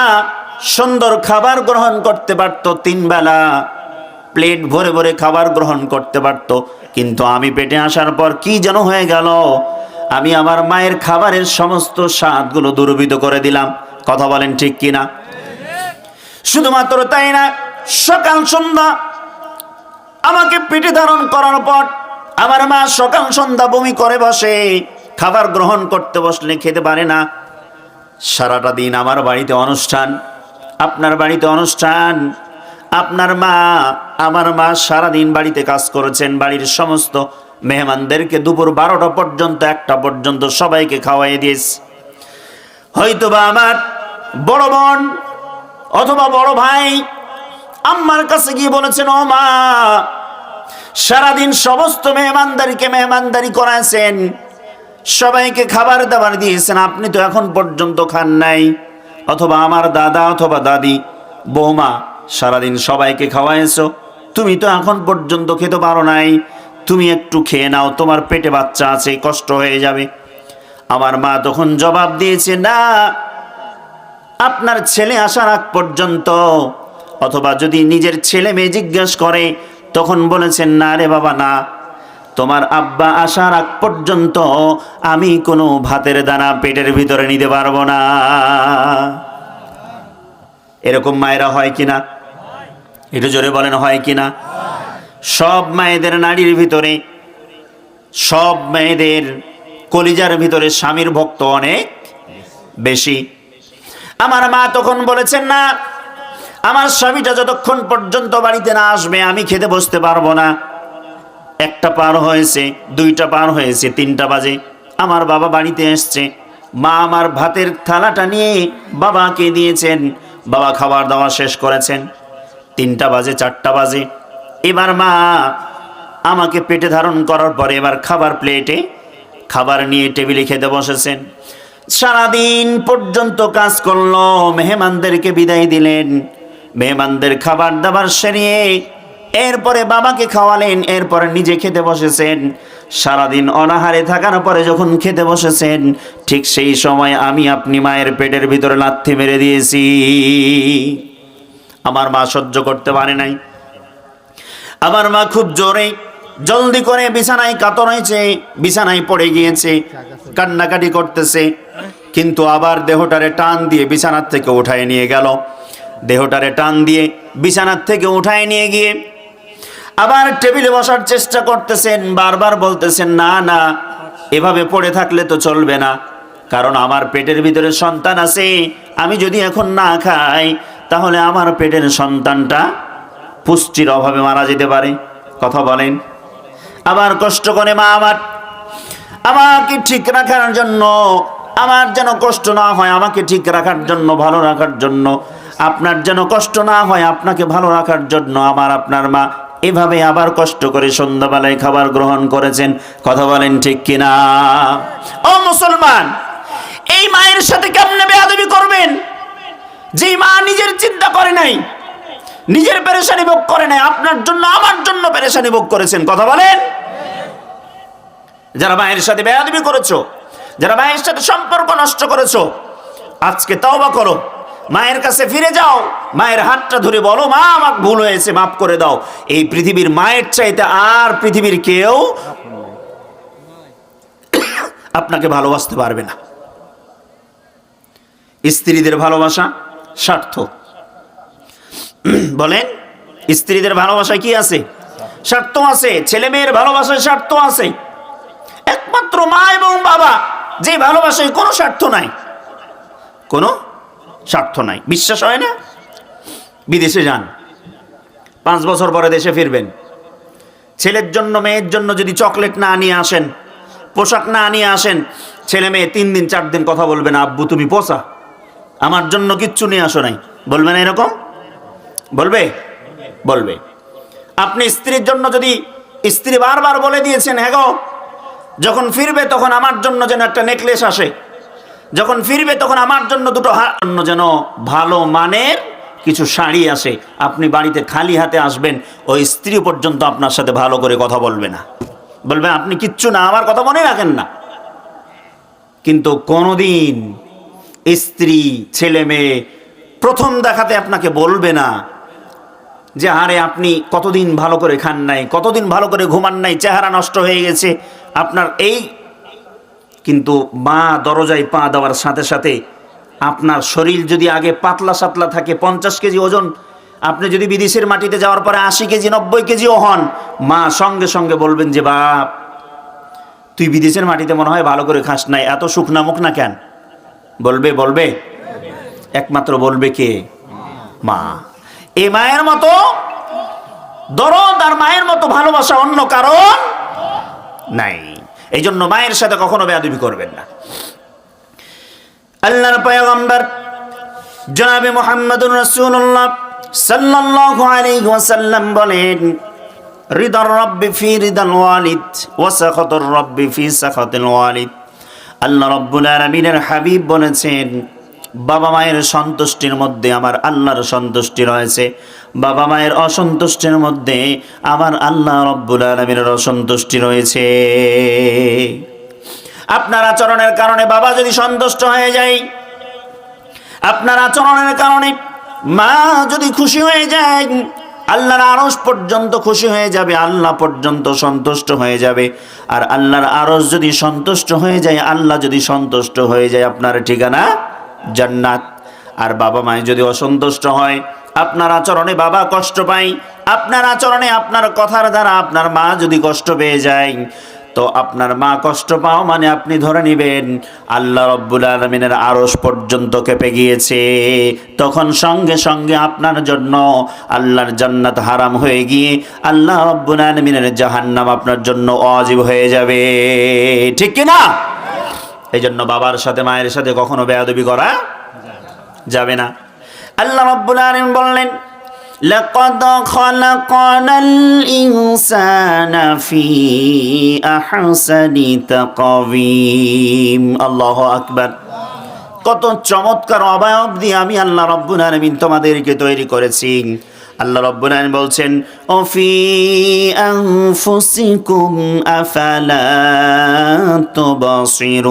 সুন্দর খাবার গ্রহণ করতে পারত, 3 বেলা প্লেট ভরে ভরে খাবার গ্রহণ করতে পারত, কিন্তু আমি পেটে আসার পর কি যেন হয়ে গেল, আমি আমার মায়ের খাবারের সমস্ত স্বাদগুলো দুর্বিধ করে দিলাম। কথা বলেন ঠিক কিনা? শুধুমাত্র তাই না, সকাল সন্ধ্যা আমাকে পেটে ধারণ করার পর আমার মা সকাল সন্ধ্যা বমি করে বসে, খাবার গ্রহণ করতে বসলে খেতে পারে না। সারাটা দিন আমার বাড়িতে অনুষ্ঠান, আপনার বাড়িতে অনুষ্ঠান। আপনার মা, আমার মা সারাদিন বাড়িতে কাজ করেছেন, বাড়ির সমস্ত মেহমানদেরকে দুপুর 12টা পর্যন্ত 1টা পর্যন্ত সবাইকে খাওয়াই দিয়েছে। হয়তোবা আমার বড় বোন অথবা বড় ভাই আম্মার কাছে গিয়ে বলেছেন, ও মা, সারাদিন সমস্ত মেহমানদারিকে মেহমানদারি করাইছেন, সবাইকে খাবার দাবার দিয়েছেন, আপনি তো এখন পর্যন্ত খান নাই। অথবা আমার দাদা অথবা দাদি, বৌমা, সারাদিন সবাইকে খাওয়াইছো, তুমি তো এখন পর্যন্ত খেতে পারো নাই, তুমি একটু খেয়ে নাও, তোমার পেটে বাচ্চা আছে, কষ্ট হয়ে যাবে। আমার মা তখন জবাব দিয়েছে, না, আপনার ছেলে আসার আগ পর্যন্ত, অথবা যদি নিজের ছেলে মেয়ে জিজ্ঞেস করে তখন বলেছেন, না রে বাবা, না, তোমার আব্বা আসার আগ পর্যন্ত আমি কোনো ভাতের দানা পেটের ভিতরে নিতে পারবো না। এরকম মায়েরা হয় কিনা? একটু জোরে বলেন, হয় কিনা? সব মায়েদের নাড়ির ভিতরে, সব মেয়েদের কলিজার ভিতরে স্বামীর ভক্ত অনেক বেশি। আমার মা তখন বলেছেন, না, আমার স্বামীটা যতক্ষণ পর্যন্ত বাড়িতে না আসবে আমি খেতে বসতে পারবো না। 1টা পার হয়েছে, 2টা পার হয়েছে, 3টা বাজে, আমার বাবা বাড়িতে এসছে। মা আমার ভাতের থালাটা নিয়ে বাবাকে দিয়েছেন, বাবা খাবার দাওয়া শেষ করেছেন। 3টা বাজে, 4টা বাজে, এবার মা আমাকে পেটে ধারণ করার পরে এবার খাবার প্লেটে খাবার নিয়ে টেবিলে খেতে বসেছেন। সারাদিন পর্যন্ত কাজ করলো, মেহমানদেরকে বিদায় দিলেন, মেহমানদের খাবার দাবার সেরিয়ে এরপরে বাবাকে খাওয়ালেন, এরপরে নিজে খেতে বসেছেন। সারাদিন অনাহারে থাকার পরে যখন খেতে বসেছেন, ঠিক সেই সময় আমি আপনি মায়ের পেটের ভিতরে লাথি মেরে দিয়েছি। আমার মা সহ্য করতে পারে নাই। আমার মা খুব জোরে জলদি করে বিছানায় কাতর হয়েছে, বিছানায় পড়ে গিয়েছে, কান্নাকাটি করতেছে, কিন্তু আবার দেহটারে টান দিয়ে বিছানার থেকে উঠায় নিয়ে গেল। দেহটারে টান দিয়ে বিছানার থেকে উঠায় নিয়ে গিয়ে আবার টেবিলে বসার চেষ্টা করতেছেন, বারবার বলতেছেন, না না, এভাবে পড়ে থাকলে তো চলবে না, কারণ আমার পেটের ভিতরে সন্তান আছে, আমি যদি এখন না খাই তাহলে আমার পেটের সন্তানটা পুষ্টির অভাবে মারা যেতে পারে। কথা বলেন। আবার কষ্ট করে মা আমাকে ঠিক রাখার জন্য, আমার যেন কষ্ট না হয়, আমাকে ঠিক রাখার জন্য, ভালো রাখার জন্য, আপনার যেন কষ্ট না হয়, আপনাকে ভালো রাখার জন্য আমার আপনার মা এভাবে আবার কষ্ট করে সন্ধ্যাবেলায় খাবার গ্রহণ করেছেন। কথা বলেন ঠিক কিনা? ও মুসলমান, এই মায়ের সাথে কেমনে বেয়াদবি করবেন? যে মা নিজের চিন্তা করে নাই, নিজের পেরেশানি ভোগ করে নাই, আপনার জন্য আমার জন্য পেরেশানি ভোগ করেছেন। কথা বলেন। যারা মায়ের সাথে বেয়াদবি করেছো, যারা মায়ের সাথে সম্পর্ক নষ্ট করেছো, আজকে তওবা করো, মায়ের কাছে ফিরে যাও, মায়ের হাতটা ধরে বলো, মা আমার ভুল হয়েছে, মাফ করে দাও। এই পৃথিবীর মায়ের চাইতে আর পৃথিবীর কেউ আপনাকে ভালোবাসতে পারবে না। স্ত্রীদের ভালোবাসা স্বার্থ। বলেন, স্ত্রীদের ভালোবাসায় কি আছে? স্বার্থ আছে। ছেলে মেয়ের ভালোবাসায় স্বার্থ আছে। একমাত্র মা এবং বাবা যে ভালোবাসায় কোনো স্বার্থ নাই, কোনো স্বার্থ নাই। বিশ্বাস হয় না? বিদেশে যান, 5 বছর পরে দেশে ফিরবেন, ছেলের জন্য মেয়ের জন্য যদি চকলেট না নিয়ে আসেন, পোশাক না নিয়ে আসেন, ছেলে মেয়ে 3 দিন 4 দিন কথা বলবে না, আব্বু তুমি পোষা, আমার জন্য কিচ্ছু নিয়ে আসো নাই, বলবে না? এরকম বলবে? বলবে। আপনি স্ত্রীর জন্য যদি স্ত্রী বারবার বলে দিয়েছেন, হ্যাঁ গো, যখন ফিরবে তখন আমার জন্য যেন একটা নেকলেস আসে, যখন ফিরবে তখন আমার জন্য দুটো জন্য যেন ভালো মানের কিছু শাড়ি আসে, আপনি বাড়িতে খালি হাতে আসবেন, ওই স্ত্রী পর্যন্ত আপনার সাথে ভালো করে কথা বলবে না, বলবে আপনি কিচ্ছু না, আমার কথা মনে রাখেন না। কিন্তু কোনোদিন স্ত্রী ছেলে মেয়ে প্রথম দেখাতে আপনাকে বলবে না যে আরে আপনি কতদিন ভালো করে খান নাই, কতদিন ভালো করে ঘুমান নাই, চেহারা নষ্ট হয়ে গেছে আপনার এই। কিন্তু মা দরজায় পা দেওয়ার সাথে সাথে আপনার শরীর যদি আগে পাতলা সাতলা থাকে, 50 কেজি ওজন, আপনি যদি বিদেশের মাটিতে যাওয়ার পরে 80 কেজি 90 কেজিও হন, মা সঙ্গে সঙ্গে বলবেন যে বাপ তুই বিদেশের মাটিতে মনে হয় ভালো করে খাস নাই, এত শুকনা মুখ না কেন? বলবে বলবে একমাত্র বলবে কে? মা। এই মায়ের মতো দরদ আর মায়ের মতো ভালোবাসা অন্য কারণ নাই। এই জন্য মায়ের সাথে কখনো বেয়াদবি করবেন না। আল্লাহর পয়গম্বর জনাবে মুহাম্মদুর রাসূলুল্লাহ সাল্লাল্লাহু আলাইহি ওয়াসাল্লাম বলেন, রিদার রাব্বি ফি রিদাল ওয়ালিদ ওয়া সাখাতুর রাব্বি ফি সাখাতিল ওয়ালিদ। আল্লাহ রাব্বুল আলামিনের হাবিব বলেছেন, বাবা মায়ের সন্তুষ্টির মধ্যে আমার আল্লাহর সন্তুষ্টি রয়েছে, বাবা মায়ের অসন্তুষ্টির মধ্যে আমার আল্লাহ রাব্বুল আলামিনের অসন্তুষ্টি রয়েছে। আপনার আচরণের কারণে বাবা যদি সন্তুষ্ট হয়ে যায়, আপনার আচরণের কারণে মা যদি খুশি হয়ে যায়, আল্লাহর আরশ পর্যন্ত খুশি হয়ে যাবে, আল্লাহ পর্যন্ত সন্তুষ্ট হয়ে যাবে। আর আল্লাহর আরশ যদি সন্তুষ্ট হয়ে যায়, আল্লাহ যদি সন্তুষ্ট হয়ে যায়, আপনার ঠিকানা জান্নাত। আর বাবা মায়ের যদি অসন্তুষ্ট হয়, আপনার আচরণে বাবা কষ্ট পায়, আপনার আচরণে আপনার কথার দ্বারা আপনার মা যদি কষ্ট পেয়ে যায়, তো আপনার মা কষ্ট পাও মানে আপনি ধরে নেবেন আল্লাহ রাব্বুল আলামিনের আরশ পর্যন্ত কেঁপে গিয়েছে। তখন সঙ্গে সঙ্গে আপনার জন্য আল্লাহর জান্নাত হারাম হয়ে গিয়ে আল্লাহ রাব্বুল আলামিনের জাহান্নাম আপনার জন্য ওয়াজিব হয়ে যাবে, ঠিক কি না? এই জন্য বাবার সাথে মায়ের সাথে কখনো বেয়াদবি করা যাবে না। আল্লাহ রাব্বুল আলামিন বললেন, লাকাদ খালাকানাল ইনসানা ফি আহসানি তাকওয়িম। আল্লাহু আকবার। কত চমৎকার অবয়ব দিয়ে আমি আল্লাহ রাব্বুল আলামিন তোমাদেরকে তৈরি করেছি। আল্লাহ রাব্বুল আলামিন বলছেন, ও ফি আনফুসিকুম আফালা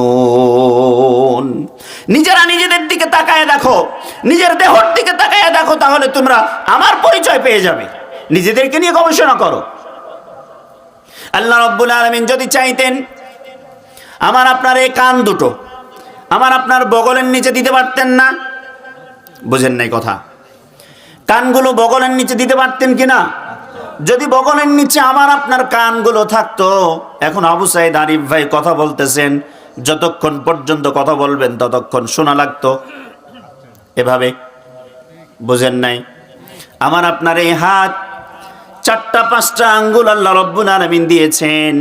তুবসিরুন। নিজেরা নিজেদের দিকে তাকায় দেখো, নিজের দেহর দিকে তাকায় দেখো, তাহলে তোমরা আমার পরিচয় পেয়ে যাবে। নিজেদেরকে নিয়ে গবেষণা করো। আল্লাহ রাব্বুল আলামিন যদি চাইতেন আমার আপনার এই কান দুটো আমার আপনার বগলের নিচে দিতে পারতেন না? বুঝেন নাই কথা? কানগুলো বগলের নিচে দিতে পারতেন কিনা? যদি বগলের নিচে আমার আপনার কানগুলো থাকতো, এখন আবু সাইদ আরিফ ভাই কথা বলতেছেন, যতক্ষণ পর্যন্ত কথা বলবেন ততক্ষণ শোনা লাগতো এভাবে। বুঝেন নাই? আমার আপনার এই হাত 4টা 5টা আঙ্গুল আল্লাহ রাব্বুল আলামিন দিয়েছেন।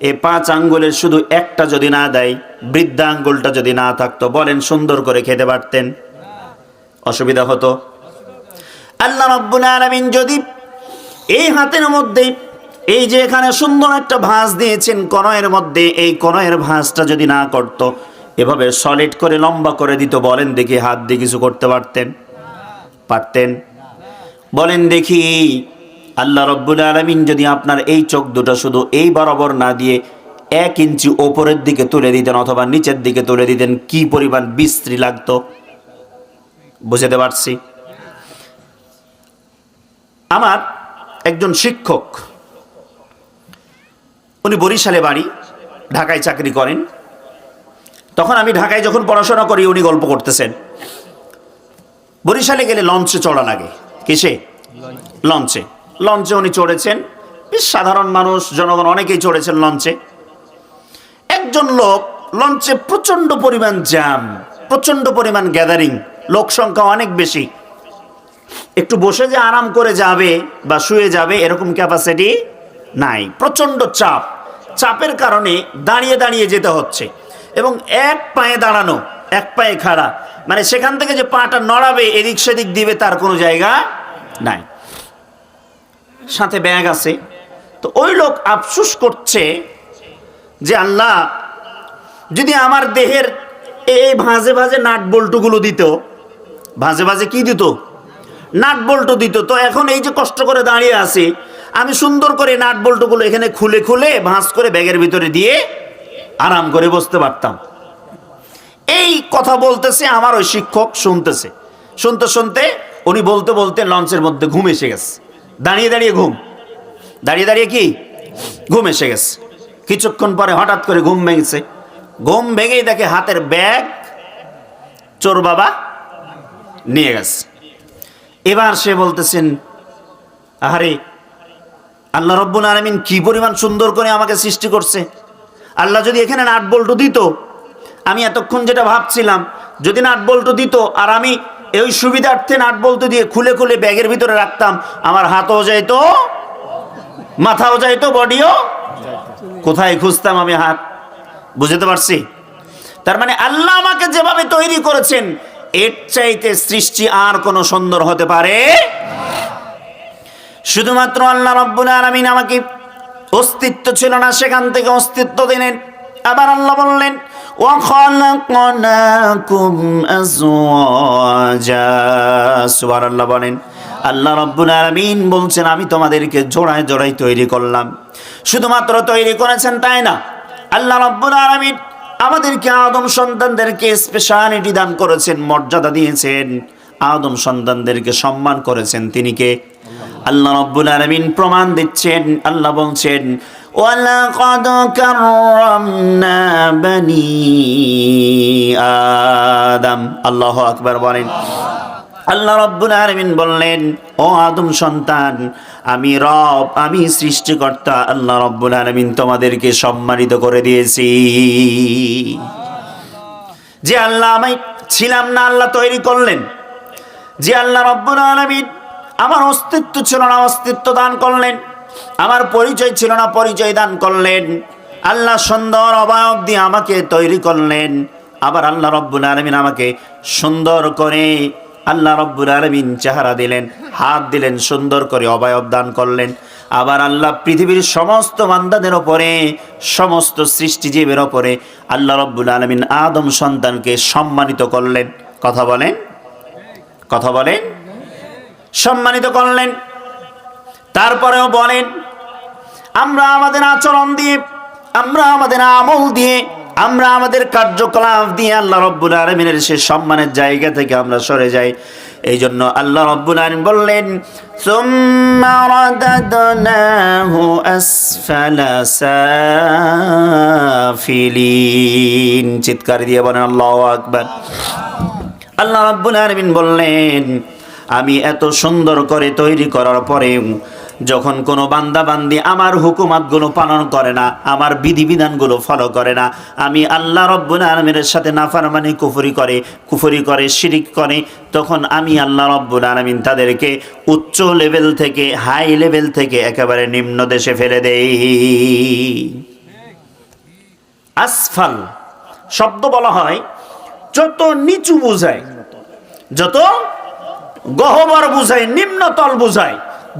এই 5 আঙ্গুলের শুধু একটা যদি না দেয়, বৃদ্ধা আঙ্গুলটা যদি না থাকতো, বলেন সুন্দর করে খেতে পারতেন? অসুবিধা হতো? আল্লাহ রাব্বুল আলামিন যদি এই হাতের মধ্যে এই যে এখানে সুন্দর একটা ভাঁজ দিয়েছেন কনয়ের মধ্যে, এই কনয়ের ভাঁজটা যদি না করত, এভাবে সলিড করে লম্বা করে দিত, বলেন দেখি হাত দিয়ে কিছু করতে পারতেন? পারতেন? বলেন দেখি আল্লাহ রাব্বুল আলামিন যদি আপনার এই চোখ দুটো শুধু এই বরাবর না দিয়ে 1 ইঞ্চি ওপরের দিকে তুলে দিতেন অথবা নিচের দিকে তুলে দিতেন, কি পরিমাণ বিশ্রী লাগতো? বুঝতে পারছি? আমার একজন শিক্ষক, উনি বরিশালে বাড়ি, ঢাকায় চাকরি করেন। তখন আমি ঢাকায় যখন পড়াশোনা করি, উনি গল্প করতেছেন বরিশালে গেলে লঞ্চে চড়া লাগে। কিসে? লঞ্চে। লঞ্চে উনি চড়েছেন, বেশ সাধারণ মানুষ জনগণ অনেকেই চড়েছেন লঞ্চে। একজন লোক, লঞ্চে প্রচন্ড পরিমাণ জ্যাম, প্রচন্ড পরিমাণ গ্যাদারিং, লোক সংখ্যা অনেক বেশি। একটু বসে যে আরাম করে যাবে বা শুয়ে যাবে এরকম ক্যাপাসিটি নাই, প্রচন্ড চাপ। চাপের কারণে দাঁড়িয়ে দাঁড়িয়ে যেতে হচ্ছে এবং এক পায়ে দাঁড়ানো, এক পায়ে খাড়া, মানে সেখান থেকে যে পাটা নড়াবে, এদিক সেদিক দিবে, তার কোনো জায়গা নাই। সাথে ব্যাগ আছে। তো ওই লোক আফসোস করছে যে আল্লাহ, যদি আমার দেহের এই ভাঁজে ভাঁজে নাট বল্টুগুলো দিত, ভাঁজে ভাঁজে কি দিত, নাট বল্টু দিত, তো এখন এই যে কষ্ট করে দাঁড়িয়ে আছি, আমি সুন্দর করে নাট বল্টুগুলো এখানে খুলে খুলে ভাঁজ করে ব্যাগের ভিতরে দিয়ে আরাম করে বসতে পারতাম। এই কথা বলতেছে, আমার ওই শিক্ষক শুনতেছে। শুনতে শুনতে উনি বলতে বলতে লঞ্চের মধ্যে ঘুম এসে গেছে। দাঁড়িয়ে দাঁড়িয়ে ঘুম, দাঁড়িয়ে দাঁড়িয়ে কি ঘুম এসে গেছে। কিছুক্ষণ পরে হঠাৎ করে ঘুম ভেঙেছে। ঘুম ভেঙেই দেখে হাতের ব্যাগ চোর বাবা নিয়ে গেছে। এবার সে বলতেছেন, আহারে, আল্লাহ রব্বুল আলামিন কি পরিমাণ সুন্দর করে আমাকে সৃষ্টি করছে। আল্লাহ যদি এখানে নাট বল্টু দিত, আমি এতক্ষণ যেটা ভাবছিলাম, যদি নাট বল্টু দিত আর আমি এই সুবিধার্থে নাট বল্টু দিয়ে খুলে খুলে ব্যাগের ভিতরে রাখতাম, আমার হাতও যাইতো, মাথাও যাইতো, বডিও, কোথায় খুঁজতাম আমি হাত? বুঝতে পারছি? তার মানে আল্লাহ আমাকে যেভাবে তৈরি করেছেন, এর চাইতে সৃষ্টি আর কোনো সুন্দর হতে পারে? শুধুমাত্র আল্লাহ রাব্বুল আলামিন আমাকে অস্তিত্ব ছিল না, সেখান থেকে অস্তিত্ব দিলেন। আবার আল্লাহ বললেন, ওয়া খালাকনাকুম আজওয়াজা। সুবহানাল্লাহ বলেন। আল্লাহ রাব্বুল আলামিন বলছেন, আমি তোমাদেরকে জোড়ায় জোড়ায় তৈরি করলাম। শুধুমাত্র তৈরি করেছেন তাই না, আল্লাহ রাব্বুল আলামিন আমাদেরকে আদম সন্তানদেরকে স্পেশালিটি দান করেছেন, মর্যাদা দিয়েছেন, আদম সন্তানদেরকে সম্মান করেছেন। তিনি কে? আল্লাহ রাব্বুল আলামিন প্রমাণ দিচ্ছেন। আল্লাহ বলছেন, ওয়ালাকাদ কাররামনা বানি আদম। আল্লাহু আকবার বলেন। আল্লাহ রাব্বুল আলামিন বললেন, ও আদম সন্তান, আমি রব, আমি সৃষ্টিকর্তা আল্লাহ রাব্বুল আলামিন তোমাদেরকে সম্মানিত করে দিয়েছি। যে আল্লাহ আমি ছিলাম না, আল্লাহ তৈরি করলেন। যে আল্লাহ রাব্বুল আলামিন আমার অস্তিত্ব ছিল না, অস্তিত্ব দান করলেন। আমার পরিচয় ছিল না, পরিচয় দান করলেন। আল্লাহ সুন্দর অবয়ব দিয়ে আমাকে তৈরি করলেন। আবার আল্লাহ রাব্বুল আলামিন আমাকে সুন্দর করে আল্লাহ রাব্বুল আলামিন চেহারা দিলেন, হাত দিলেন, সুন্দর করে অবয়ব দান করলেন। আবার আল্লাহ পৃথিবীর সমস্ত বান্দাদের ওপরে, সমস্ত সৃষ্টিজীবের ওপরে আল্লাহ রাব্বুল আলামিন আদম সন্তানকে সম্মানিত করলেন। কথা বলেন, কথা বলেন, সম্মানিত করলেন। তারপরেও বলেন, আমরা আমাদের আচরণ দিয়ে, আমরা আমাদের আমল দিয়ে, আমরা আমাদের কার্যকলাপ দিয়ে আল্লাহ রাব্বুল আলামিনের সে সম্মানের জায়গা থেকে আমরা সরে যাই। এই জন্য আল্লাহ রাব্বুল আলামিন বললেন, সুম্মা রাদাদনাহু আসফালা সাফিলিন। চিৎকার দিয়ে বলেন আল্লাহু আকবার। আল্লাহ রাব্বুল আলামিন বললেন, আমি এত সুন্দর করে তৈরি করার পরেও যখন কোনো বান্দা বান্দি আমার হুকুমাতগুলো পালন করে না, আমার বিধিবিধানগুলো ফলো করে না, আমি আল্লাহ রাব্বুল আলামিনের সাথে নাফরমানি কুফরি করে শিরিক করে, তখন আমি আল্লাহ রাব্বুল আলামিন তাদেরকে উচ্চ লেভেল থেকে, হাই লেভেল থেকে একেবারে নিম্ন দেশে ফেলে দেই। আসফাল শব্দ বলা হয় যত নিচু বোঝায়, যত গহ্বর বোঝায়, নিম্নতল বোঝায়,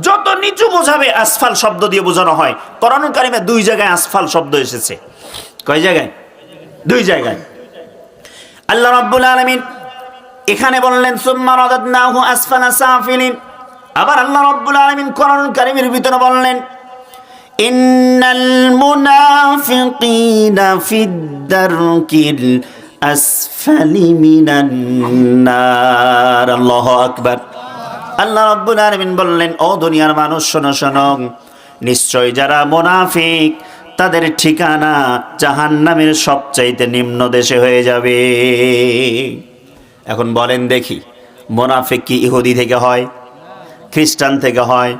যত নিচু বোঝাবে আসফাল শব্দ দিয়ে বোঝানো হয়। কোরআনুল কারিমে 2 জায়গায় আসফাল শব্দ এসেছে। কয় জায়গায়? 2 জায়গায়। আল্লাহ রাব্বুল আলামিন এখানে বললেন, সুম্মা রাদাদনাহু আসফালা সাফিলিন। আবার আল্লাহ রাব্বুল আলামিন কোরআনুল কারিমের ভিতরে বললেন, ইন্নাল মুনাফিকিনা ফিদ দারকিল আসফালি মিনান নার। আল্লাহু আকবার। আল্লাহ রাব্বুল আলামিন বললেন, ও দুনিয়ার মানুষ শোনো শোনো, নিশ্চয় যারা মুনাফিক তাদের ঠিকানা জাহান্নামের সবচাইতে নিম্ন দেশে হয়ে যাবে। এখন বলেন দেখি, মুনাফিক কি ইহুদি থেকে হয়, খ্রিস্টান থেকে হয়,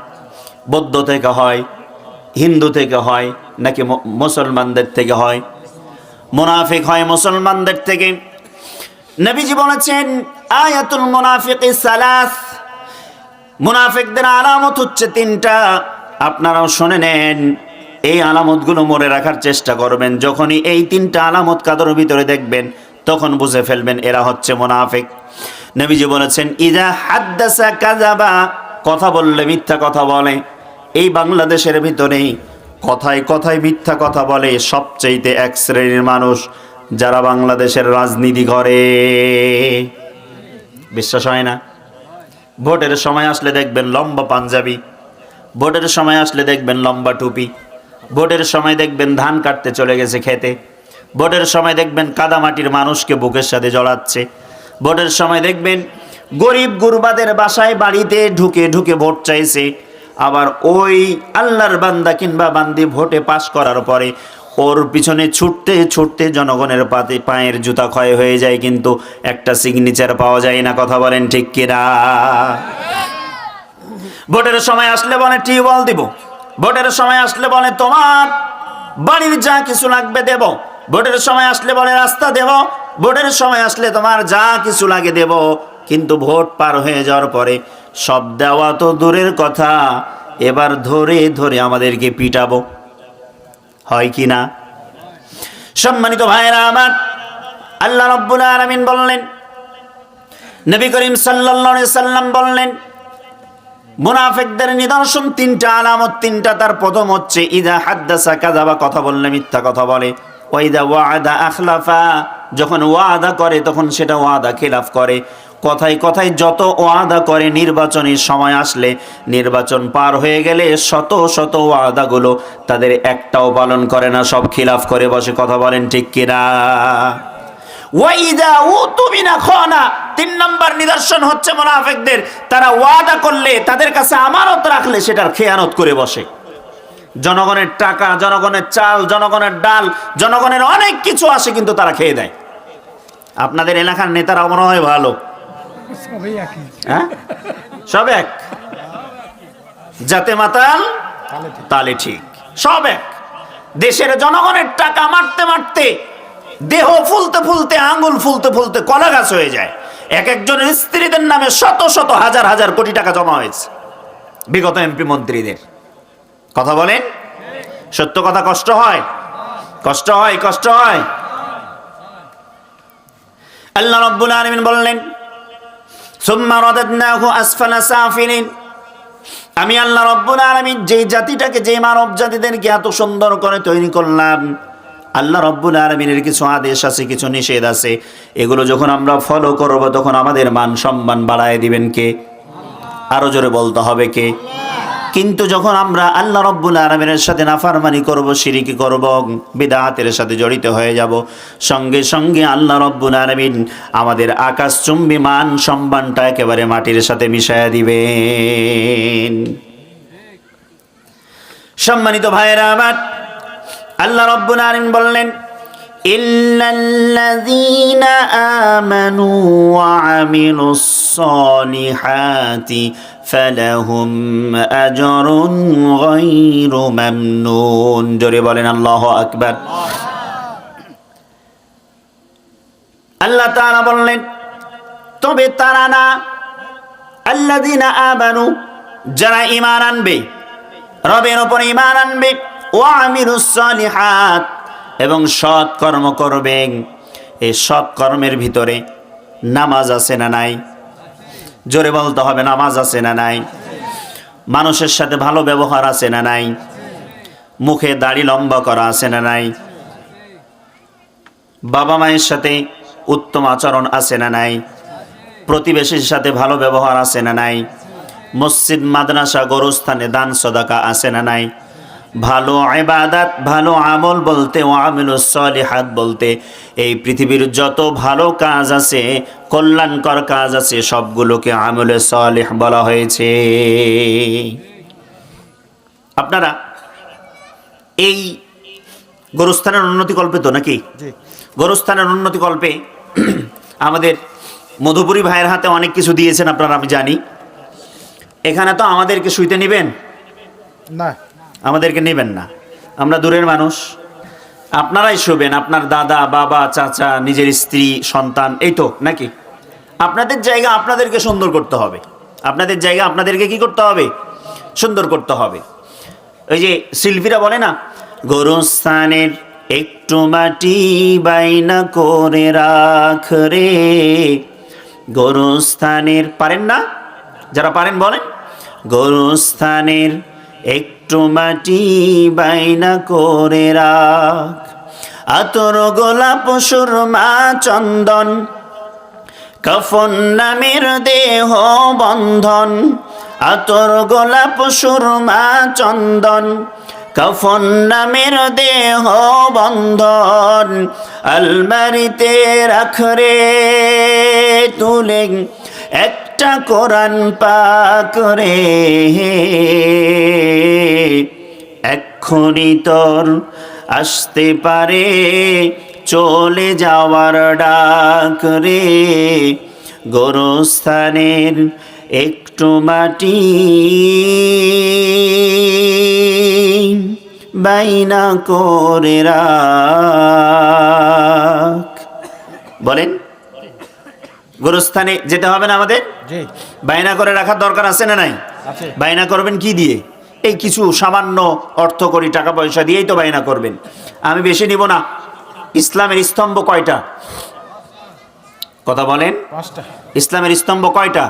বৌদ্ধ থেকে হয়, হিন্দু থেকে হয়, নাকি মুসলমানদের থেকে হয়? মুনাফিক হয় মুসলমানদের থেকে। নবীজি বলেছেন, আয়াতুল মুনাফিকি সালাস, মুনাফিকদের আলামত হচ্ছে 3টা। আপনারাও শুনে নেন, এই আলামতগুলো মনে রাখার চেষ্টা করবেন। যখনই এই 3টা আলামত কাদের ভিতরে দেখবেন, তখন বুঝে ফেলবেন এরা হচ্ছে মুনাফিক। নবীজি বলেছেন, ইযা হাদ্দাসা কাযাবা, কথা বললে মিথ্যা কথা বলে। এই বাংলাদেশের ভিতরে কথায় কথায় মিথ্যা কথা বলে সবচাইতে এক শ্রেণীর মানুষ, যারা বাংলাদেশের রাজনীতি করে। বিশ্বাস হয় না? ভোটের সময় আসলে দেখবেন লম্বা পাঞ্জাবি, ভোটের সময় আসলে দেখবেন লম্বা টুপি, ভোটের সময় দেখবেন ধান কাটতে চলে গেছে খেতে, ভোটের সময় দেখবেন কাদামাটির মানুষকে বুকের সাথে জড়াচ্ছে, ভোটের সময় দেখবেন গরিব গুরবাদের বাসায় বাড়িতে ঢুকে ঢুকে ভোট চাইছে। আবার ওই আল্লাহর বান্দা কিংবা বান্দি ভোটে পাশ করার পরে ওর পিছনে ছুটতে ছুটতে জনগণের পায়ের জুতা ক্ষয় হয়ে যায়, কিন্তু একটা সিগনেচার পাওয়া যায় না। কথা বলেন ঠিক কিনা? ভোটের সময় আসলে বলে টিউবওয়েল দিব, ভোটের সময় আসলে বলে তোমার বাড়ির যা কিছু লাগবে দেব, ভোটের সময় আসলে বলে রাস্তা দেব, ভোটের সময় আসলে তোমার যা কিছু লাগে দেব। কিন্তু ভোট পার হয়ে যাওয়ার পরে সব দেওয়া তো দূরের কথা, এবার ধরে ধরে আমাদেরকে পিটাবো। হয় কি না? সম্মানিত ভাইরা আমার, আল্লাহ রাব্বুল আলামিন বললেন, নবী করিম সাল্লাল্লাহু আলাইহি সাল্লাম বললেন, মুনাফিকদের নিদর্শন তিনটা, আলামত তিনটা। তার প্রথম হচ্ছে ইযা হাদ্দাসা কাযাবা, কথা বললে মিথ্যা কথা বলে। ওয়া ইযা ওয়া'আদা আখলাফা, যখন ওয়াদা করে তখন সেটা ওয়াদা খেলাফ করে। কথায় কথায় যত ওয়াদা করে, নির্বাচনের সময় আসলে, নির্বাচন পার হয়ে গেলে শত শত ওয়াদাগুলো তাদের একটাও পালন করে না, সব খিলাফ করে বসে। কথা বলেন ঠিক কিনা? ওয়াইদা উতুমিনা খানা, তিন নম্বর নিদর্শন হচ্ছে মুনাফিকদের, তারা ওয়াদা করলে, তাদের কাছে আমানত রাখলে সেটার খেয়ানত করে বসে। জনগণের টাকা, জনগণের চাল, জনগণের ডাল, জনগণের অনেক কিছু আসে, কিন্তু তারা খেয়ে দেয়। আপনাদের এলাকার নেতারা মনে হয় ভালো, হ্যাঁ সব এক, যাতে মাতাল তালে ঠিক, সব এক। দেশের জনগণের টাকা মারতে মারতে দেহ ফুলতে ফুলতে, আঙ্গুল ফুলতে ফুলতে কলা গাছ হয়ে যায়। এক একজনের স্ত্রীদের নামে শত শত হাজার হাজার কোটি টাকা জমা হয়েছে বিগত এমপি মন্ত্রীদের। কথা বলেন সত্য কথা। কষ্ট হয়, কষ্ট হয়, কষ্ট হয়। আল্লাহ রাব্বুল আলামিন বললেন, সুম্মা রাদাদনাহু আসফালা সাফিলিন, আমি আল্লাহ রাব্বুল আলামিন যে জাতিটাকে, যে মানব জাতিদেরকে এত সুন্দর করে তৈরি করলাম, আল্লাহ রাব্বুল আলামিনের কিছু আদেশ আছে, কিছু নিষেধ আছে। এগুলো যখন আমরা ফলো করব তখন আমাদের মান সম্মান বাড়ায় দিবেন কে? আরো জোরে বলতে হবে কে? কিন্তু যখন আমরা আল্লাহ রাব্বুল আলামিনের সাথে নাফরমানি করব, শিরকি করব, বিদআতের সাথে জড়িত হয়ে যাব, সঙ্গে সঙ্গে আল্লাহ রাব্বুল আলামিন আমাদের আকাশচুম্বী মান সম্মানটা একেবারে মাটির সাথে মিশায়া দিবেন। সম্মানিত ভাইরা আমার, আল্লাহ রাব্বুল আলামিন বললেন, ইল্লাল্লাযীনা আমানু ওয়া আমিলুস সালিহাতি ফালাহুম আজরুন গায়রু মামনুন। জোরে বলেন আল্লাহু আকবার। আল্লাহ তাআলা বললেন, তবে তারা না, আল্লাযীনা আমানু, যারা ঈমান আনবে, রবের উপর ঈমান আনবে, ওয়া আমিলুস সালিহাত, এবং সৎ কর্ম করবেন। এই সৎ কর্মের ভিতরে নামাজ আছে না নাই? জোরে বলতে হবে, নামাজ আছে না নাই? মানুষের সাথে ভালো ব্যবহার আছে না নাই? মুখে দাড়ি লম্বা করা আছে না নাই? বাবা মায়ের সাথে উত্তম আচরণ আছে না নাই? প্রতিবেশীর সাথে ভালো ব্যবহার আছে না নাই? মসজিদ, মাদ্রাসা, গোরস্থানে দান সদাকা আছে না নাই? ভালো ইবাদত, ভালো আমল বলতে, ওয়ামিলুস সালিহাত বলতে, এই পৃথিবীর যত ভালো কাজ আছে, কল্যাণকর কাজ আছে, সবগুলোকে আমলে সালিহ বলা হয়েছে। আপনারা এই গোরস্থানের উন্নতি কল্পে তো নাকি? গোরস্থানের উন্নতি কল্পে আমাদের মধুপুরী ভাইয়ের হাতে অনেক কিছু দিয়েছেন আপনারা, আমি জানি। এখানে তো আমাদেরকে শুইতে নেবেন না, আমাদেরকে নেবেন না, আমরা দূরের মানুষ। আপনারাই শুবেন, আপনার দাদা, বাবা, চাচা, নিজের স্ত্রী, সন্তান, এই তো নাকি? আপনাদের জায়গা আপনাদেরকে সুন্দর করতে হবে, আপনাদের জায়গা আপনাদেরকে কি করতে হবে? সুন্দর করতে হবে। ওই যে শিল্পীরা বলে না, গোরস্থানের একটু মাটি বাইনা করে রাখ রে, গোরস্থানের, পারেন না? যারা পারেন বলেন, গোরস্থানের একটু মাটি বাইনা করে রাখ। আতর গোলাপ সুরমা চন্দন কাফন নামের দেহ বন্ধন। আতর গোলাপ সুরমা চন্দন কাফন নামের দেহ বন্ধন। আলমারিতে রাখরে তুলে একটা কোরআন পাক রে। এক্ষুনি তোর আসতে পারে চলে যাওয়ার ডাক রে। গোরস্থানের একটু মাটি বাইনা করে রাখ। বলেন, গোরস্থানে যেতে হবে না আমাদের? বাইনা করে রাখার দরকার আছে না নাই? বাইনা করবেন কি দিয়ে? এই কিছু সামান্য অর্থ করি টাকা পয়সা দিয়েই তো বাইনা করবেন। আমি বেশি নিব না। ইসলামের স্তম্ভ কয়টা? কথা বলেন। ইসলামের স্তম্ভ কয়টা?